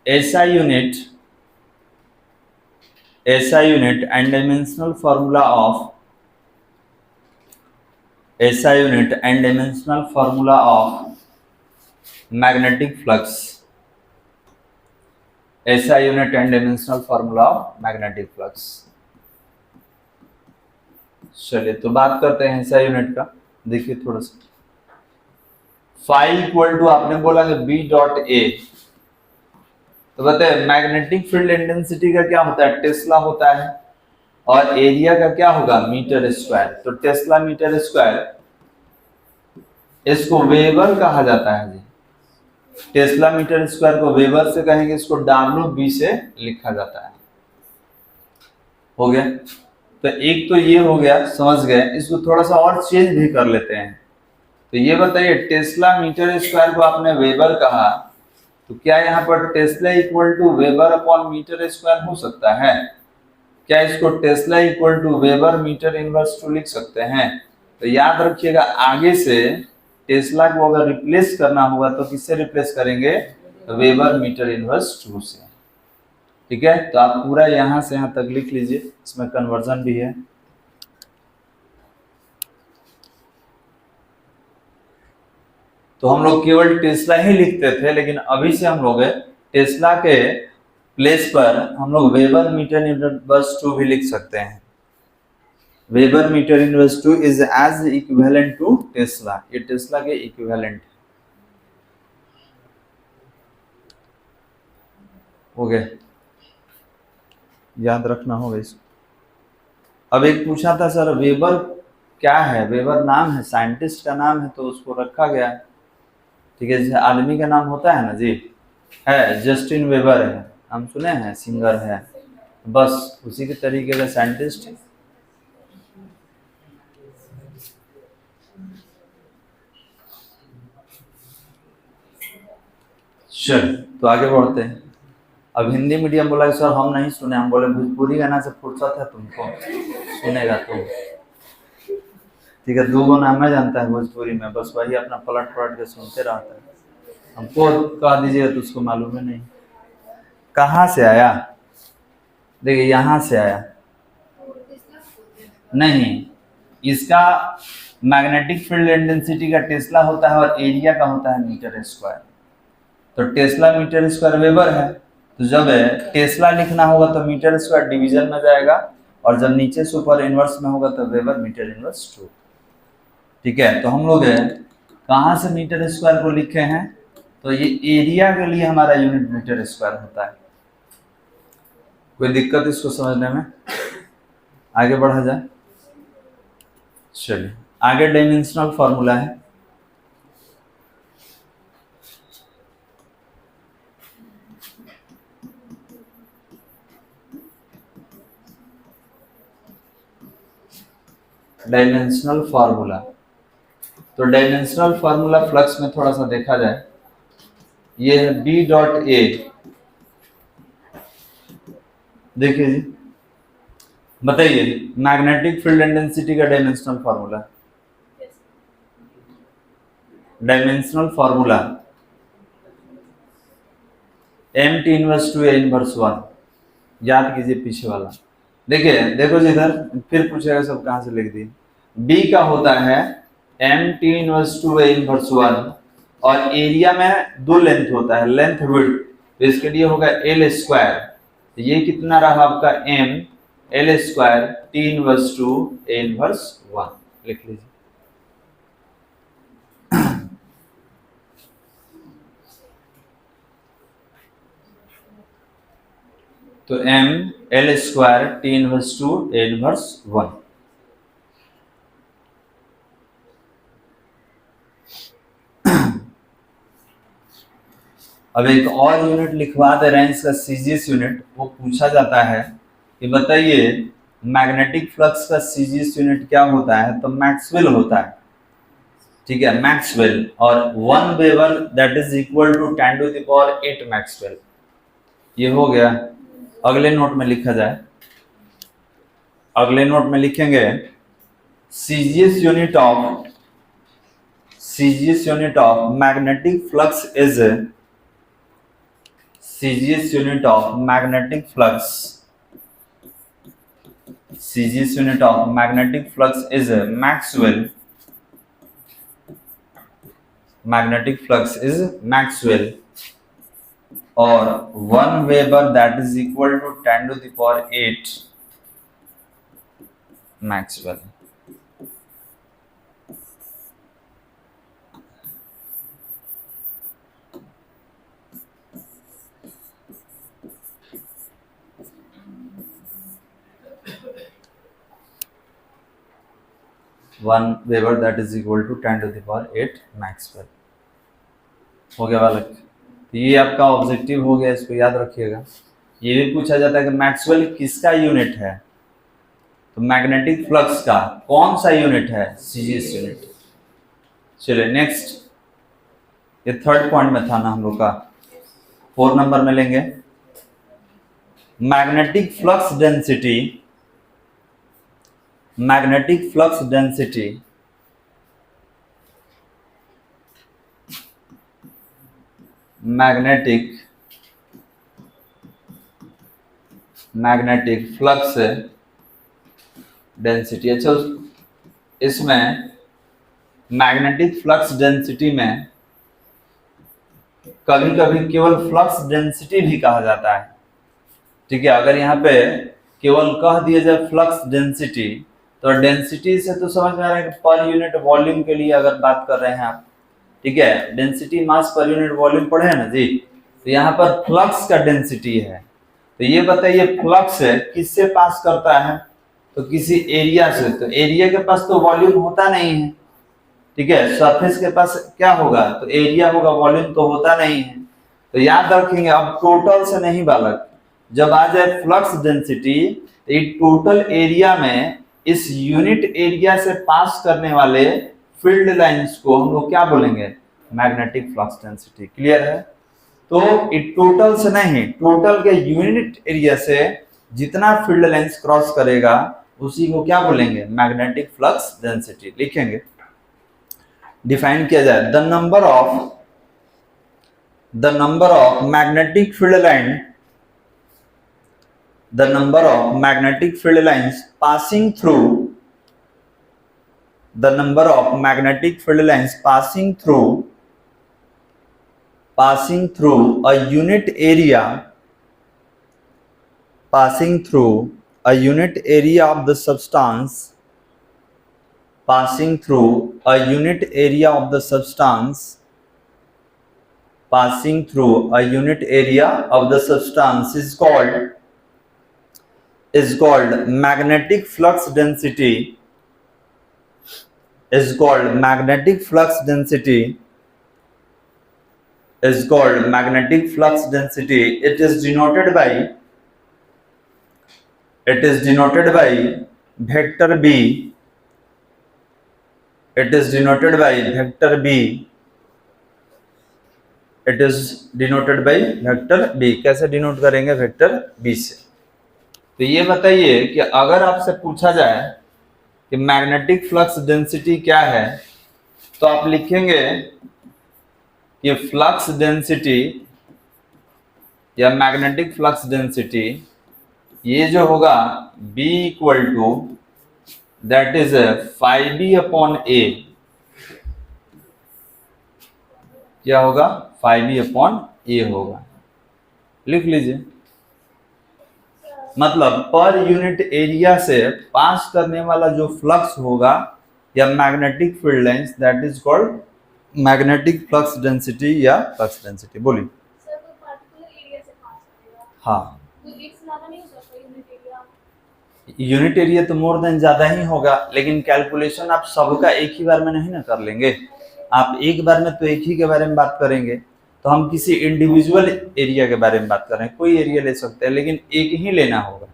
S1: ऐसा unit and dimensional formula of, ऐसा unit and dimensional formula of magnetic flux, ऐसा unit and dimensional formula of magnetic flux. चलिए तो बात करते हैं ऐसा यूनिट का। देखिए थोड़ा सा, फाई इक्वल टू आपने बोला कि बी डॉट ए। तो बताए मैग्नेटिक फील्ड इंटेंसिटी का क्या होता है? टेस्ला होता है, और एरिया का क्या होगा? Meter square. तो टेस्ला मीटर स्क्वायर, इसको वेबर कहा जाता है जी। टेस्ला मीटर स्क्वायर को वेबर से कहेंगे, इसको डब्ल्यू से लिखा जाता है। हो गया? तो एक तो ये हो गया, समझ गए। इसको थोड़ा सा और चेंज भी कर लेते हैं। तो ये बताइए टेस्ला मीटर स्क्वायर को आपने वेबर कहा, तो क्या यहाँ पर tesla equal to weber upon meter square हो सकता है? क्या इसको tesla equal to weber meter inverse 2 लिख सकते हैं? तो याद रखिएगा आगे से टेस्ला को अगर रिप्लेस करना होगा तो किससे रिप्लेस करेंगे? वेबर मीटर इनवर्स 2 से। ठीक है, तो आप पूरा यहां से यहां तक लिख लीजिए, इसमें कन्वर्जन भी है। तो हम लोग केवल टेस्ला ही लिखते थे, लेकिन अभी से हम लोग टेस्ला के प्लेस पर हम लोग वेबर मीटर इनवर्स 2 भी लिख सकते हैं। Weber meter inverse 2 is as equivalent to tesla, ये टेस्ला के इक्विवेलेंट हो गए, याद रखना होगा इसको। अब एक पूछा था सर वेबर क्या है, वेबर नाम है, साइंटिस्ट का नाम है तो उसको रखा गया है, ठीक है। जैसे आदमी का नाम होता है ना जी, है जस्टिन वेबर है, हम सुने हैं, सिंगर है, बस उसी के तरीके का साइंटिस्ट। चल तो आगे बढ़ते हैं। अब हिंदी मीडियम बोला कि सर हम नहीं सुने, हम बोले भोजपुरी गाना से फुर्सत है तुमको, सुनेगा तुम, ठीक है। दो गाना मैं जानता है भोजपुरी में, बस वही अपना पलट पलट के सुनते रहता है, हमको कह दीजिएगा तो उसको मालूम है नहीं। कहाँ से आया, देखिए यहाँ से आया नहीं, इसका मैग्नेटिक फील्ड इंटेंसिटी का टेस्ला होता है और एरिया का होता है मीटर स्क्वायर, तो टेस्ला मीटर स्क्वायर वेबर है, तो जब टेस्ला लिखना होगा तो मीटर स्क्वायर डिवीजन में जाएगा, और जब नीचे सुपर इनवर्स में होगा तो वेबर मीटर इनवर्स 2, ठीक है। तो हम लोग कहाँ से मीटर स्क्वायर को लिखे हैं, तो ये एरिया के लिए हमारा यूनिट मीटर स्क्वायर होता है। कोई दिक्कत इसको समझने में, आगे बढ़ा जाए। चलिए आगे डायमेंशनल फॉर्मूला है, डायमेंशनल फार्मूला। तो डायमेंशनल फार्मूला फ्लक्स में थोड़ा सा देखा जाए, ये है बी डॉट ए, देखिए जी बताइए मैग्नेटिक फील्ड इंटेंसिटी का dimensional formula, dimensional formula M T inverse two A inverse 1, याद कीजिए पीछे वाला। देखिए देखो जी इधर फिर पूछेगा सब कहां से लिख दिए, बी का होता है M T inverse two A inverse 1, और एरिया में दो लेंथ होता है, लेंथ विड्थ, तो इसके लिए होगा एल स्क्वायर, तो ये कितना रहा आपका M L square T inverse two A inverse 1, लिख लीजिए। तो M L square T inverse two A inverse 1। अब एक और यूनिट लिखवा दे रहे हैं इसका सीजीएस यूनिट, वो पूछा जाता है कि बताइए मैग्नेटिक फ्लक्स का सीजीएस यूनिट क्या होता है, तो मैक्सवेल होता है, ठीक है, मैक्सवेल, और 1 weber that is equal to 10 to the power 8 Maxwell, ये हो गया। अगले नोट में लिखा जाए, अगले नोट में लिखेंगे CGS unit of magnetic flux is, CGS unit of magnetic flux, CGS unit of magnetic flux is Maxwell. Magnetic flux is Maxwell, or 1 Weber that is equal to 10 to the power 8 Maxwell. One weber that is equal to 10 to the power 8 Maxwell, हो गया बालक। तो ये आपका objective हो गया, इसको याद रखिएगा। ये भी पूछा जाता है कि मैक्सवेल किसका यूनिट है, तो मैग्नेटिक फ्लक्स का कौन सा यूनिट है, सीजीएस यूनिट। चलिए नेक्स्ट, ये थर्ड पॉइंट में था ना हम लोग का, 4 नंबर में लेंगे magnetic flux density, magnetic flux density magnetic flux density. अच्छा, इसमें मैग्नेटिक फ्लक्स डेंसिटी में कभी कभी केवल फ्लक्स डेंसिटी भी कहा जाता है, ठीक है। अगर यहाँ पे केवल कह दिया जाए फ्लक्स डेंसिटी तो डेंसिटी से तो समझ में आ रहा है कि पर यूनिट वॉल्यूम के लिए अगर बात कर रहे हैं आप, ठीक है, density mass per unit volume पढ़े हैं ना जी। तो यहाँ पर फ्लक्स का डेंसिटी है, तो ये बताइए फ्लक्स किससे पास करता है, तो किसी एरिया से। तो एरिया के पास तो वॉल्यूम होता नहीं है, ठीक है, सरफेस के पास क्या होगा, तो एरिया होगा, वॉल्यूम तो होता नहीं है। तो याद रखेंगे अब टोटल से नहीं बालक, जब आ जाए फ्लक्स डेंसिटी तो ये टोटल एरिया में इस यूनिट एरिया से पास करने वाले फील्ड लाइंस को हम लोग क्या बोलेंगे, मैग्नेटिक फ्लक्स डेंसिटी। क्लियर है? तो इट टोटल से नहीं, टोटल के यूनिट एरिया से जितना फील्ड लाइंस क्रॉस करेगा उसी को क्या बोलेंगे, मैग्नेटिक फ्लक्स डेंसिटी। लिखेंगे, डिफाइन किया जाए, the number of magnetic field line, the number of magnetic field lines passing through, the number of magnetic field lines passing through a unit area, passing through a unit area of the substance, passing through a unit area of the substance, passing through a unit area of the substance is called magnetic flux density, is called magnetic flux density, is called magnetic flux density. It is denoted by vector B, it is denoted by vector B, it is denoted by vector B। कैसे denote करेंगे, vector B से। तो ये बताइए कि अगर आपसे पूछा जाए कि मैग्नेटिक फ्लक्स डेंसिटी क्या है, तो आप लिखेंगे कि फ्लक्स डेंसिटी या मैग्नेटिक फ्लक्स डेंसिटी ये जो होगा B equal to that is 5B/A, क्या होगा, 5B/A होगा। लिख लीजिए, मतलब पर यूनिट एरिया से पास करने वाला जो फ्लक्स होगा या magnetic field lines, that is called magnetic flux density या फ्लक्स डेंसिटी। बोलिए
S2: सर, तो पार्टिकुलर एरिया से पास करेगा,
S1: हाँ,
S2: तो एक से ज्यादा नहीं हो सकता यूनिट एरिया।
S1: यूनिट एरिया तो मोर देन ज्यादा ही होगा, लेकिन कैलकुलेशन आप सबका एक ही बार में नहीं ना कर लेंगे। आप एक बार में तो एक ही के बारे में बात करेंगे, तो हम किसी इंडिविजुअल एरिया के बारे में बात कर रहे हैं, कोई एरिया ले सकते हैं लेकिन एक ही लेना होगा।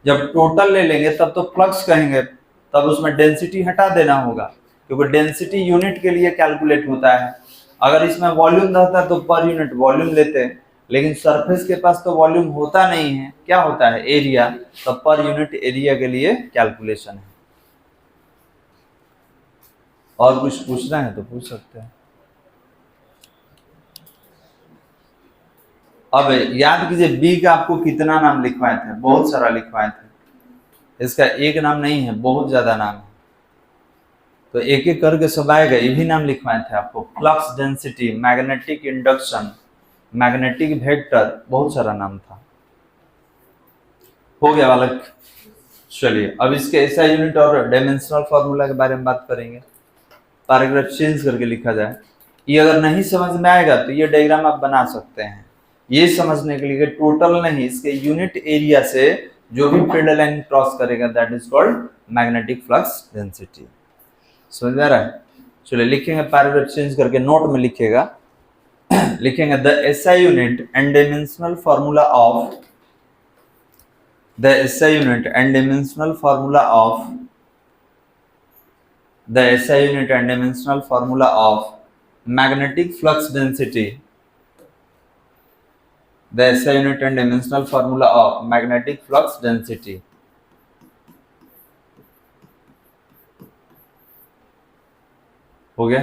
S1: जब टोटल ले लेंगे तब तो फ्लक्स कहेंगे, तब उसमें डेंसिटी हटा देना होगा, क्योंकि डेंसिटी यूनिट के लिए कैलकुलेट होता है। अगर इसमें वॉल्यूम रहता तो पर यूनिट वॉल्यूम लेते, लेकिन सरफेस के पास तो वॉल्यूम होता नहीं है, क्या होता है, एरिया, तो पर यूनिट एरिया के लिए कैलकुलेशन है। और कुछ पूछना है तो पूछ सकते हैं। अब याद कीजिए बी का आपको कितना नाम लिखवाए थे, बहुत सारा लिखवाए थे, इसका एक नाम नहीं है, बहुत ज्यादा नाम है, तो एक एक करके सब आएगा। ये भी नाम लिखवाए थे आपको, flux density, magnetic induction, magnetic vector, बहुत सारा नाम था। हो गया बालक? चलिए अब इसके ऐसा यूनिट और डायमेंशनल फॉर्मूला के बारे में बात करेंगे। पैराग्राफ चेंज करके लिखा जाए, ये अगर नहीं समझ में आएगा तो ये डायग्राम आप बना सकते हैं, ये समझने के लिए टोटल नहीं, इसके यूनिट एरिया से जो भी फील्ड लाइन क्रॉस करेगा that is called magnetic flux density. समझ में आ रहा है? चलिए लिखेंगे, पैराग्राफ चेंज करके नोट में लिखेगा, लिखेंगे the SI unit and dimensional formula of, the SI unit and dimensional formula of, the SI unit and dimensional formula of magnetic flux density, the SI unit and dimensional formula of magnetic flux density। हो गया?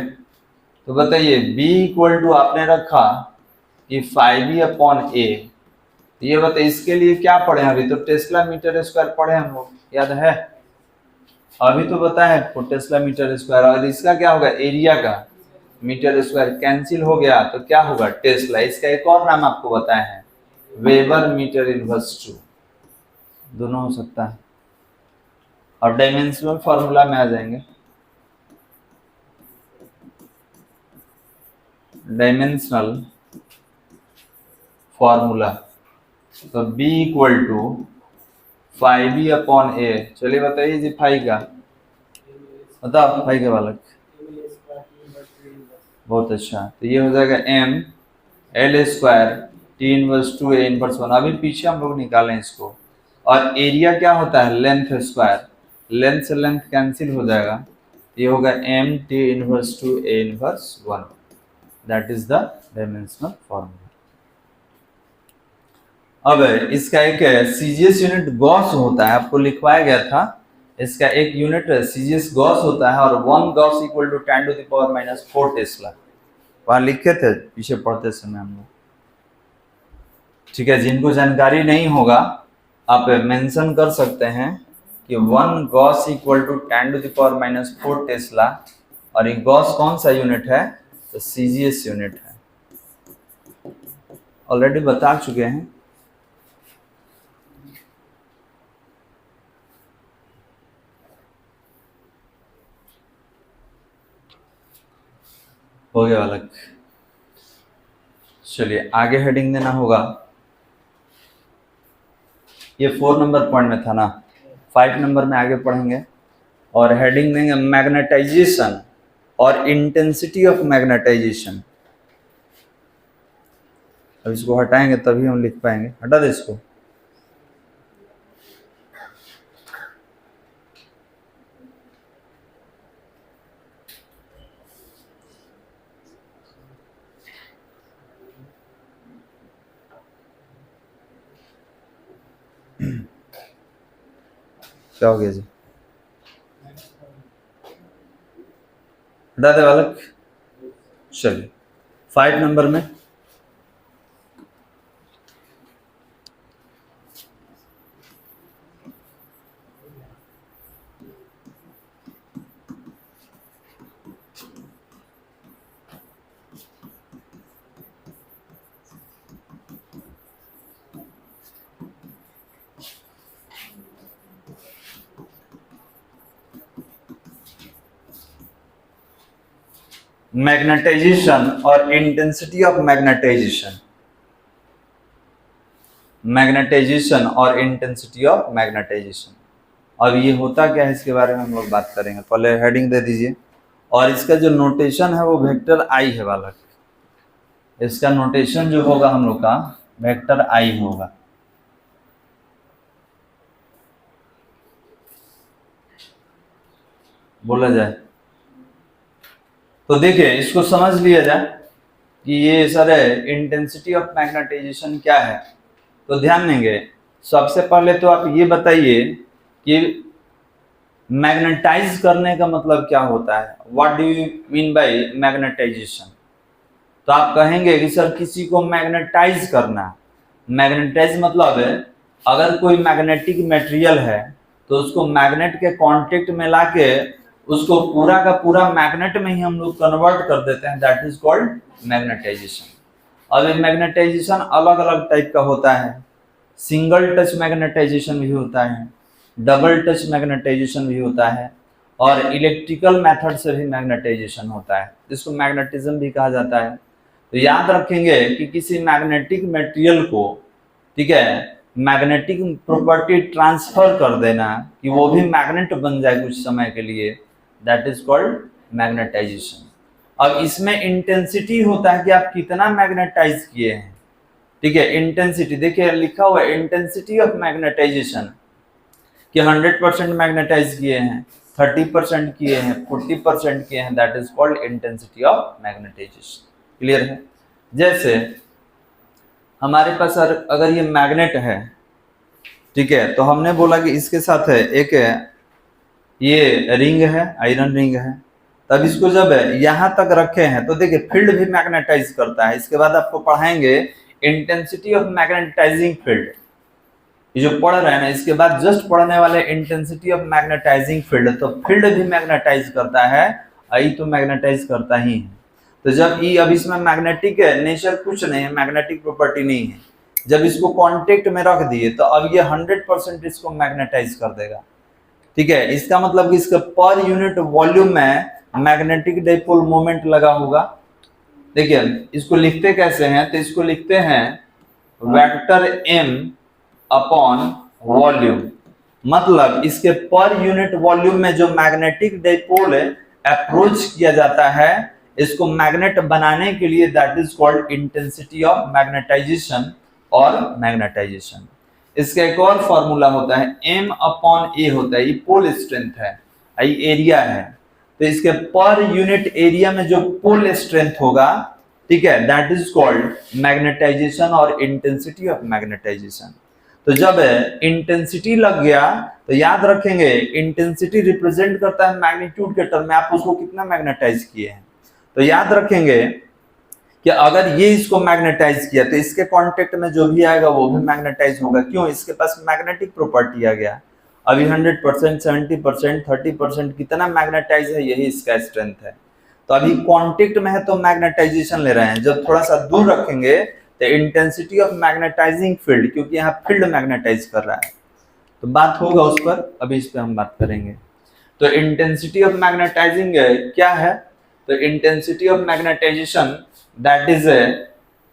S1: तो बताइए B equal to आपने रखा कि 5B/A, ये बताइए इसके लिए क्या पढ़े हैं, अभी तो टेस्ला मीटर स्क्वायर पढ़े हम लोग, याद है? अभी तो बताए हैं टेस्ला मीटर स्क्वायर, और इसका क्या होगा, एरिया का मीटर स्क्वायर कैंसिल हो गया तो क्या होगा, टेस्ला। इसका एक और नाम आपको बताए हैं, वेबर मीटर इनवर्स 2, दोनों हो सकता है। और डायमेंशनल फॉर्मूला में आ जाएंगे, डायमेंशनल फॉर्मूला तो b equal to 5b upon a। चलिए बताइए जी फाइव का, बताओ फाइव के बालक। बहुत अच्छा, तो ये हो जाएगा m l square T inverse to a inverse 1। अभी पीछे हम लोग निकालें इसको, और एरिया क्या होता है लेंथ स्क्वायर, लेंथ से लेंथ कैंसिल हो जाएगा, ये होगा m t inverse two a inverse 1, that is the dimensional formula. अब इसका एक सीजीएस यूनिट गॉस होता है, आपको लिखवाया गया था, इसका एक यूनिट सीजीएस गॉस होता है, और 1 gauss equal to 10 to the power minus 4 tesla, वहां लिखे थे पीछे पढ़ते समय हम लोग। ठीक है, जिनको जानकारी नहीं होगा आप मेंशन कर सकते हैं कि 1 gauss equal to 10 to the power minus 4 tesla, और ये गॉस कौन सा यूनिट है, तो सीजीएस यूनिट है, ऑलरेडी बता चुके हैं। हो गया बालक, चलिए आगे हेडिंग देना होगा, ये 4 नंबर पॉइंट में था ना, 5 नंबर में आगे पढ़ेंगे, और हेडिंग देंगे मैग्नेटाइजेशन और इंटेंसिटी ऑफ मैग्नेटाइजेशन। अब इसको हटाएंगे तभी हम लिख पाएंगे, हटा दे इसको। क्या हो गया जी, हटा दे बालक। चलिए 5 नंबर में मैग्नेटाइजेशन और इंटेंसिटी ऑफ मैग्नेटाइजेशन, मैग्नेटाइजेशन और इंटेंसिटी ऑफ मैग्नेटाइजेशन। अब ये होता क्या है इसके बारे में हम लोग बात करेंगे, पहले हेडिंग दे दीजिए, और इसका जो नोटेशन है वो वेक्टर आई है बालक, इसका नोटेशन जो होगा हम लोग का वेक्टर आई होगा। बोला जाए तो देखिए इसको समझ लिया जाए कि ये सर इंटेंसिटी ऑफ मैग्नेटाइजेशन क्या है, तो ध्यान देंगे। सबसे पहले तो आप ये बताइए कि मैग्नेटाइज करने का मतलब क्या होता है, what do you mean by magnetization. तो आप कहेंगे कि सर किसी को मैग्नेटाइज करना, मैग्नेटाइज मतलब है अगर कोई मैग्नेटिक मटेरियल है तो उसको मैग्नेट के कांटेक्ट में लाके उसको पूरा का पूरा मैग्नेट में ही हम लोग कन्वर्ट कर देते हैं, दैट इज कॉल्ड मैग्नेटाइजेशन। अब मैग्नेटाइजेशन अलग अलग टाइप का होता है, सिंगल टच मैग्नेटाइजेशन भी होता है, डबल टच मैग्नेटाइजेशन भी होता है, और इलेक्ट्रिकल मेथड से भी मैग्नेटाइजेशन होता है, जिसको मैग्नेटिज्म भी कहा जाता है। तो याद रखेंगे कि किसी मैग्नेटिक मटेरियल को, ठीक है, मैग्नेटिक प्रॉपर्टी ट्रांसफर कर देना कि वो भी मैग्नेट बन जाए कुछ समय के लिए, दैट इज कॉल्ड मैग्नेटाइजेशन। अब इसमें इंटेंसिटी होता है कि आप कितना मैग्नेटाइज किए हैं, ठीक है, इंटेंसिटी देखिए लिखा हुआ है इंटेंसिटी ऑफ मैग्नेटाइजेशन कि 100% मैग्नेटाइज किए हैं, 30% किए हैं, 40% किए हैं, that is called intensity of magnetisation. Clear है। जैसे हमारे पास अगर ये मैग्नेट है, ठीक है, तो हमने बोला कि इसके साथ है एक ये रिंग है, आयरन रिंग है, तब इसको जब यहां तक रखे हैं तो देखिए फील्ड भी मैग्नेटाइज करता है। इसके बाद आपको पढ़ाएंगे इंटेंसिटी ऑफ मैग्नेटाइजिंग फील्ड, ये जो पढ़ रहे हैं ना इसके बाद जस्ट पढ़ने वाले इंटेंसिटी ऑफ मैग्नेटाइजिंग फील्ड, तो फील्ड भी मैग्नेटाइज करता है, आई तो मैग्नेटाइज करता ही है। तो जब ई अब इसमें मैग्नेटिक है नेचर कुछ नहीं है, मैग्नेटिक प्रॉपर्टी नहीं है, जब इसको कांटेक्ट में रख दिए तो अब ये 100% इसको मैग्नेटाइज कर देगा, ठीक है, इसका मतलब कि इसके पर यूनिट वॉल्यूम में मैग्नेटिक डाइपोल मोमेंट लगा होगा। देखिए इसको लिखते कैसे हैं, तो इसको लिखते हैं वेक्टर m अपॉन वॉल्यूम। मतलब इसके पर यूनिट वॉल्यूम में जो मैग्नेटिक डाइपोल अप्रोच किया जाता है, इसको मैग्नेट बनाने के लिए, that is called intensity of magnetisation और मैग्नेटाइजेशन। इसका एक और फॉर्मूला होता है m अपॉन a होता है, ये पोल स्ट्रेंथ है, ये एरिया है। तो इसके पर यूनिट एरिया में जो पोल स्ट्रेंथ होगा, ठीक है, दैट इज कॉल्ड मैग्नेटाइजेशन और इंटेंसिटी ऑफ मैग्नेटाइजेशन। तो जब इंटेंसिटी लग गया तो याद रखेंगे इंटेंसिटी रिप्रेजेंट करता है मैग्नीट्यूड के टर्म में, आप उसको कितना मैग्नेटाइज किए हैं। तो याद रखेंगे कि अगर ये इसको मैग्नेटाइज किया तो इसके कांटेक्ट में जो भी आएगा वो भी मैग्नेटाइज होगा। क्यों? इसके पास मैग्नेटिक प्रॉपर्टी आ गया। अभी 100%, 70%, 30% कितना मैग्नेटाइज है, यही इसका स्ट्रेंथ है। तो अभी कांटेक्ट में है तो मैग्नेटाइजेशन ले रहे हैं, जब थोड़ा सा दूर रखेंगे तो इंटेंसिटी ऑफ मैग्नेटाइजिंग फील्ड, क्योंकि यहाँ फील्ड मैग्नेटाइज कर रहा है, तो बात होगा उस पर, अभी इस पर हम बात करेंगे। तो इंटेंसिटी ऑफ मैग्नेटाइजिंग क्या है? तो intensity of magnetisation that is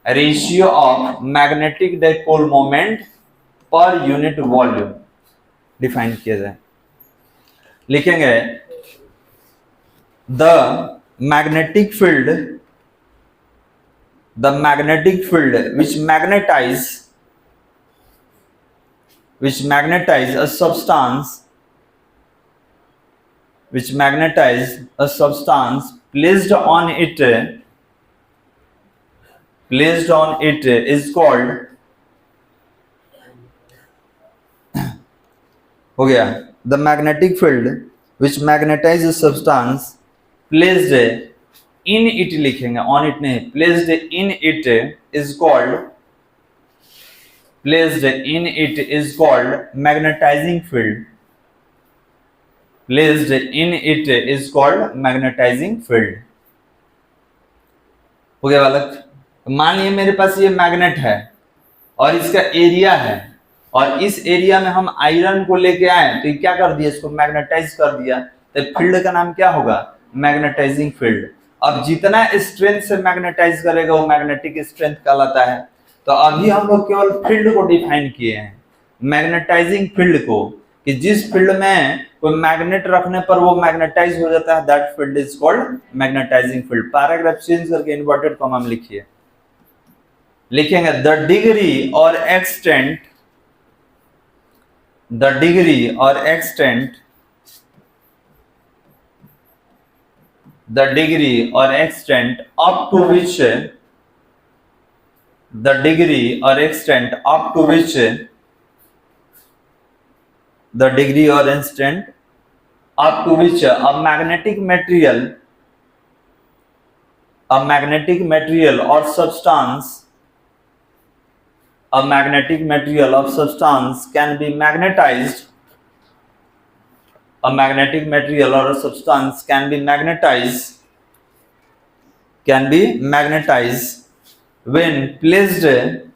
S1: a ratio of magnetic dipole moment per unit volume define किया जाए। लिखेंगे the magnetic field which magnetize a substance placed on it is called, हो गया, the magnetic field which magnetize a substance placed in it, लिखेंगे on it नहीं, placed in it is called magnetizing field. Placed in it is called magnetizing field. हो गया बालक। मान लिया मेरे पास ये मैग्नेट है और इसका एरिया है, और इस एरिया में हम आयरन को लेके आए, तो ये क्या कर दिया, इसको मैग्नेटाइज कर दिया, तो फील्ड का नाम क्या होगा? Magnetizing field. अब जितना स्ट्रेंथ से मैग्नेटाइज करेगा वो मैग्नेटिक स्ट्रेंथ कहलाता है। तो अभी हम लोग केवल फील्ड को डिफाइन किए हैं, मैग्नेटाइजिंग फील्ड को, कि जिस फील्ड में कोई मैग्नेट रखने पर वो मैग्नेटाइज हो जाता है, that field is called magnetizing field. Paragraph change करके इन्वर्टेड कॉमा में लिखिए, लिखेंगे द डिग्री और extent up to which a magnetic material or substance can be magnetized. A magnetic material or a substance can be magnetized when placed in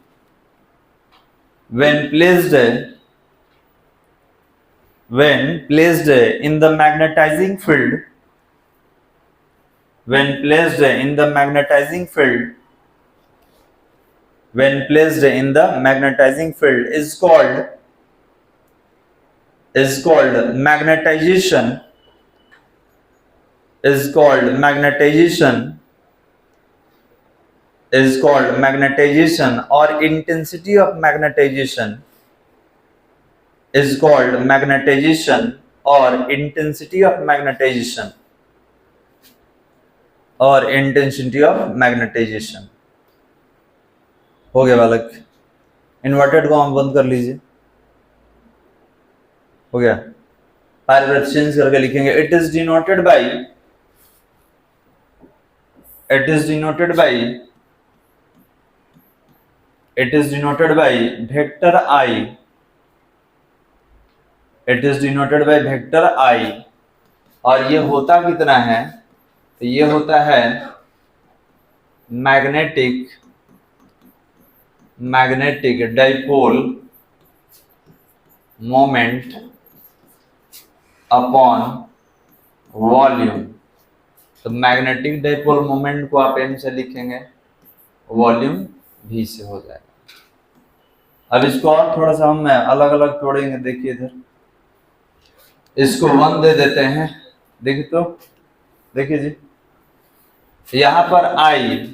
S1: the magnetizing field. When placed in the magnetizing field is called magnetization or intensity of magnetization is called magnetization or intensity of magnetization हो गया बालक। Inverted को हम बंद कर लीजिए, हो गया। पैराग्राफ चेंज करके लिखेंगे it is denoted by vector I। और ये होता कितना है? तो ये होता है magnetic dipole moment upon volume. तो मैग्नेटिक डाइपोल मोमेंट को आप m से लिखेंगे, वॉल्यूम v से हो जाएगा। अब इसको और थोड़ा सा हम अलग अलग तोड़ेंगे। देखिए इधर, इसको 1 दे देते हैं। देखिए तो, देखिए जी, यहां पर I,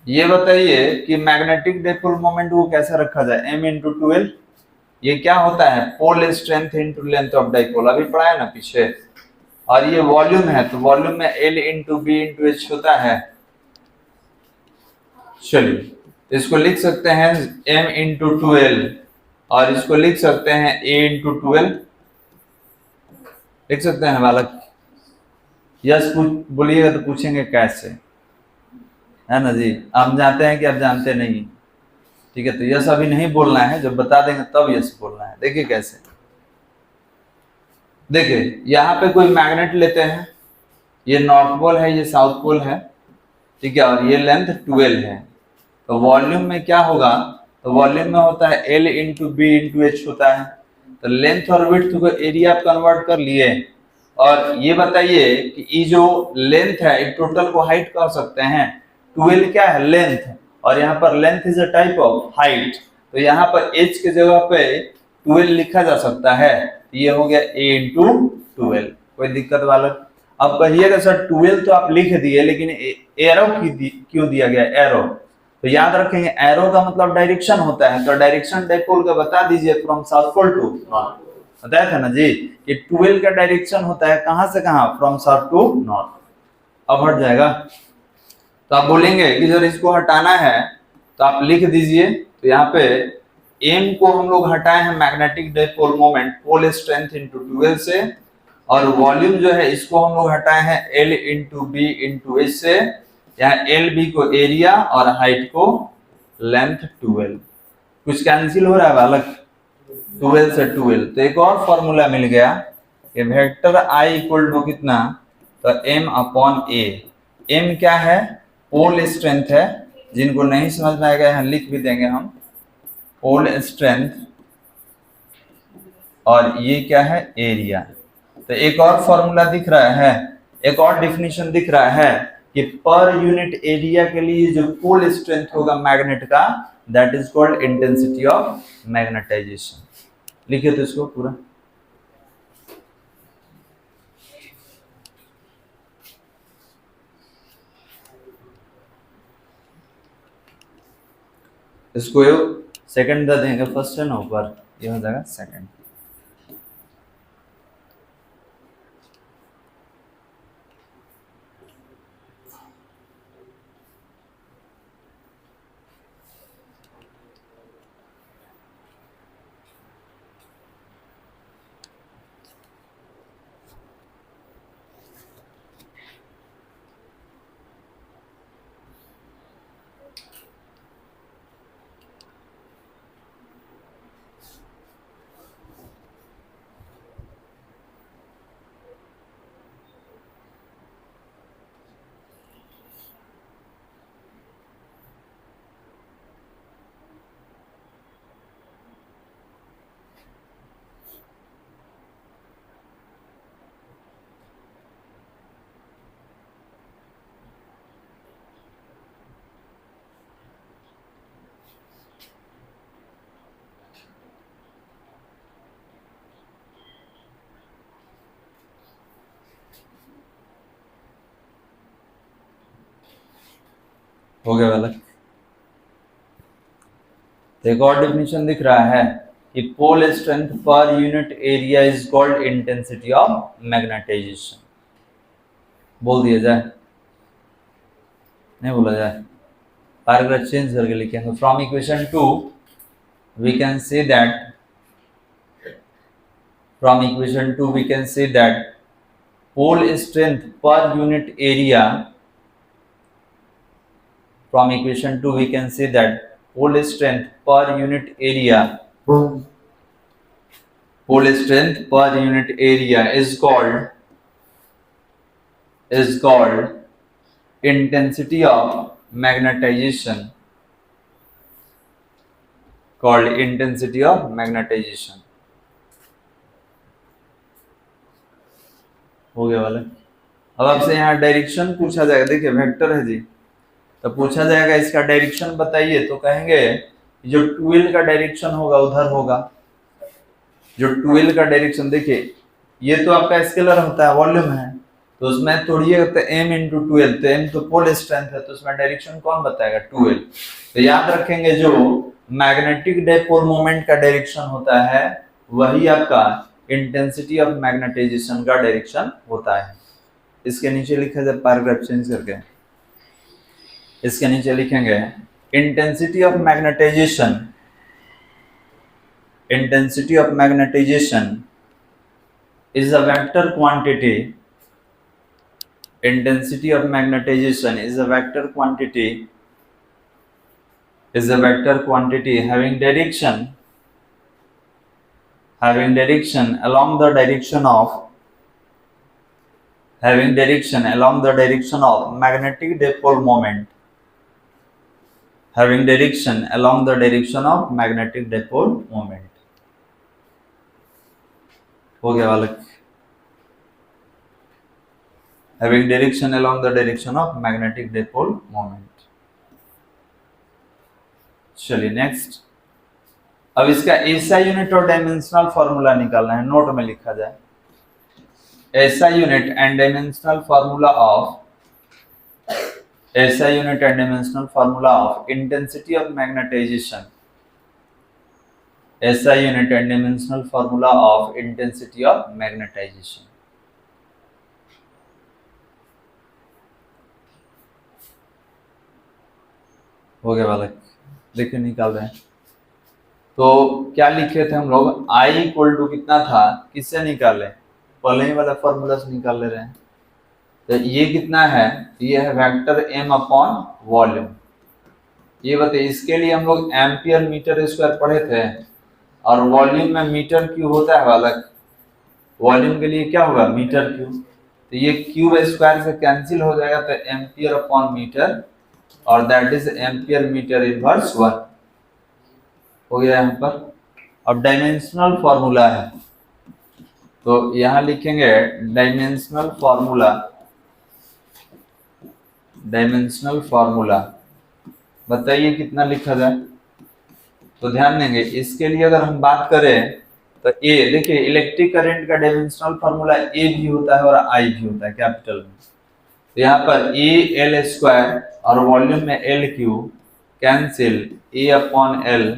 S1: ये बताइए कि मैग्नेटिक डाइपोल मोमेंट को कैसे रखा जाए, m इंटू 12। ये क्या होता है, pole strength into length of dipole, अभी पढ़ा है ना पीछे। और ये वॉल्यूम है, तो वॉल्यूम में L into B into H होता है। चलिए इसको लिख सकते हैं m इंटू 12, और इसको लिख सकते हैं a इंटू 12। लिख सकते हैं बालक? यस बोलिएगा तो पूछेंगे कैसे, है ना जी। आप जानते हैं कि आप जानते नहीं, ठीक है। तो यस अभी नहीं बोलना है, जब बता देंगे तब यस बोलना है। देखिए कैसे, देखिए यहाँ पे कोई मैग्नेट लेते हैं, ये नॉर्थ पोल है, ये साउथ पोल है, ठीक है, और ये लेंथ 12 है। तो वॉल्यूम में क्या होगा, तो वॉल्यूम में होता है L into B into H होता है। तो लेंथ और विड्थ को एरिया आप कन्वर्ट कर लिए। और ये बताइए कि ये जो लेंथ है, एक टोटल को हाइट कह सकते हैं। 12 क्या है, लेंथ, और यहाँ पर length is a type of height. तो यहाँ पर h के जगह पे 12 लिखा जा सकता है। ये हो गया a इंटू 12। कोई दिक्कत वाला? अब कहिएगा सर 12 तो आप लिख दिए, लेकिन एरो क्यों दिया गया, एरो? तो याद रखेंगे एरो का मतलब डायरेक्शन होता है। तो डायरेक्शन डाइपोल का बता दीजिए, from south pole to north. बताया था ना जी कि 12 का डायरेक्शन होता है कहां से कहां, फ्रॉम साउथ टू नॉर्थ। अब हट जाएगा। तो आप बोलेंगे कि जब इसको हटाना है तो आप लिख दीजिए। तो यहाँ पे m को हम लोग हटाए हैं magnetic dipole moment, pole strength into 12 से, और वॉल्यूम जो है इसको हम लोग हटाए हैं L into B into H से। यहाँ एल बी को एरिया और हाइट को लेंथ 12। कुछ कैंसिल हो रहा है बालक, 12 से 12। तो एक और फॉर्मूला मिल गया कि वेक्टर आई इक्वल टू कितना, तो m अपॉन ए। m क्या है, पोल स्ट्रेंथ है। जिनको नहीं समझ में आएगा यहाँ लिख भी देंगे हम, पोल स्ट्रेंथ, और ये क्या है, एरिया। तो एक और फॉर्मूला दिख रहा है, एक और डिफिनीशन दिख रहा है कि पर यूनिट एरिया के लिए जो पोल स्ट्रेंथ होगा मैग्नेट का, that is called intensity of magnetisation. लिखिए तो इसको पूरा। इसको सेकंड दे देंगे, फर्स्ट है ना ऊपर, ये हो जाएगा सेकंड। हो गया वाला। एक और डिफिनीशन दिख रहा है कि pole strength per unit area is called intensity of magnetization. बोल दिया जाए, नहीं बोला जाए? पैराग्राफ चेंज करके लिखेंगे। From equation 2 we can say that, from equation 2 we can say that pole strength per unit area, from equation 2 we can say that pole strength per unit area, pole strength per unit area is called intensity of magnetization, called intensity of magnetization. हो गया वाला। अब आपसे यहाँ direction पूछा जाएगा, देखिए vector है जी, तो पूछा जाएगा इसका डायरेक्शन बताइए, तो कहेंगे जो 12 का डायरेक्शन होगा उधर होगा। जो 12 का डायरेक्शन, देखिए ये तो आपका स्केलर होता है, वॉल्यूम है, तो उसमें तोड़िएगा तो m इंटू 12, तो m तो पोल स्ट्रेंथ है, तो उसमें डायरेक्शन कौन बताएगा, 12। तो याद रखेंगे जो मैग्नेटिक डाइपोल मोमेंट का डायरेक्शन होता है वही आपका इंटेंसिटी ऑफ मैग्नेटाइजेशन का डायरेक्शन होता है। इसके नीचे लिखा जाए पैराग्राफ चेंज करके, इसके नीचे लिखेंगे intensity of magnetisation, intensity of magnetization is a vector quantity, intensity of magnetization is a vector quantity, is a vector quantity having direction along the direction of, having direction along the direction of magnetic dipole moment, having direction along the direction of magnetic dipole moment। हो गया बालक, having direction along the direction of magnetic dipole moment। चलिए next, अब इसका SI unit और dimensional formula निकालना है, note में लिखा जाए SI unit and dimensional formula of, SI unit and dimensional formula of intensity of magnetization, SI unit and dimensional formula of intensity of magnetization। हो गया बालक, देखिए निकाल रहे हैं, तो क्या लिखे थे हम लोग, I इक्वल टू कितना था, किससे निकाले, पहले ही वाला फॉर्मूला से निकाल ले रहे हैं। तो ये कितना है, ये है वेक्टर m अपॉन वॉल्यूम। ये बताइए, इसके लिए हम लोग एम्पियर मीटर स्क्वायर पढ़े थे, और वॉल्यूम में मीटर क्यूब होता है बालक, वॉल्यूम के लिए क्या होगा, मीटर क्यूब। तो ये क्यूब स्क्वायर से कैंसिल हो जाएगा, तो एम्पियर अपॉन मीटर, और that is ampere meter inverse 1। हो गया यहाँ पर। अब डायमेंशनल फॉर्मूला है, तो यहाँ लिखेंगे डायमेंशनल फॉर्मूला, डायमेंशनल फॉर्मूला बताइए कितना लिखा जाए। तो ध्यान देंगे, इसके लिए अगर हम बात करें तो ए, देखिए इलेक्ट्रिक करंट का डायमेंशनल फॉर्मूला ए भी होता है और आई भी होता है कैपिटल में। तो यहाँ पर ए एल स्क्वायर और वॉल्यूम में L cube cancel, A upon L,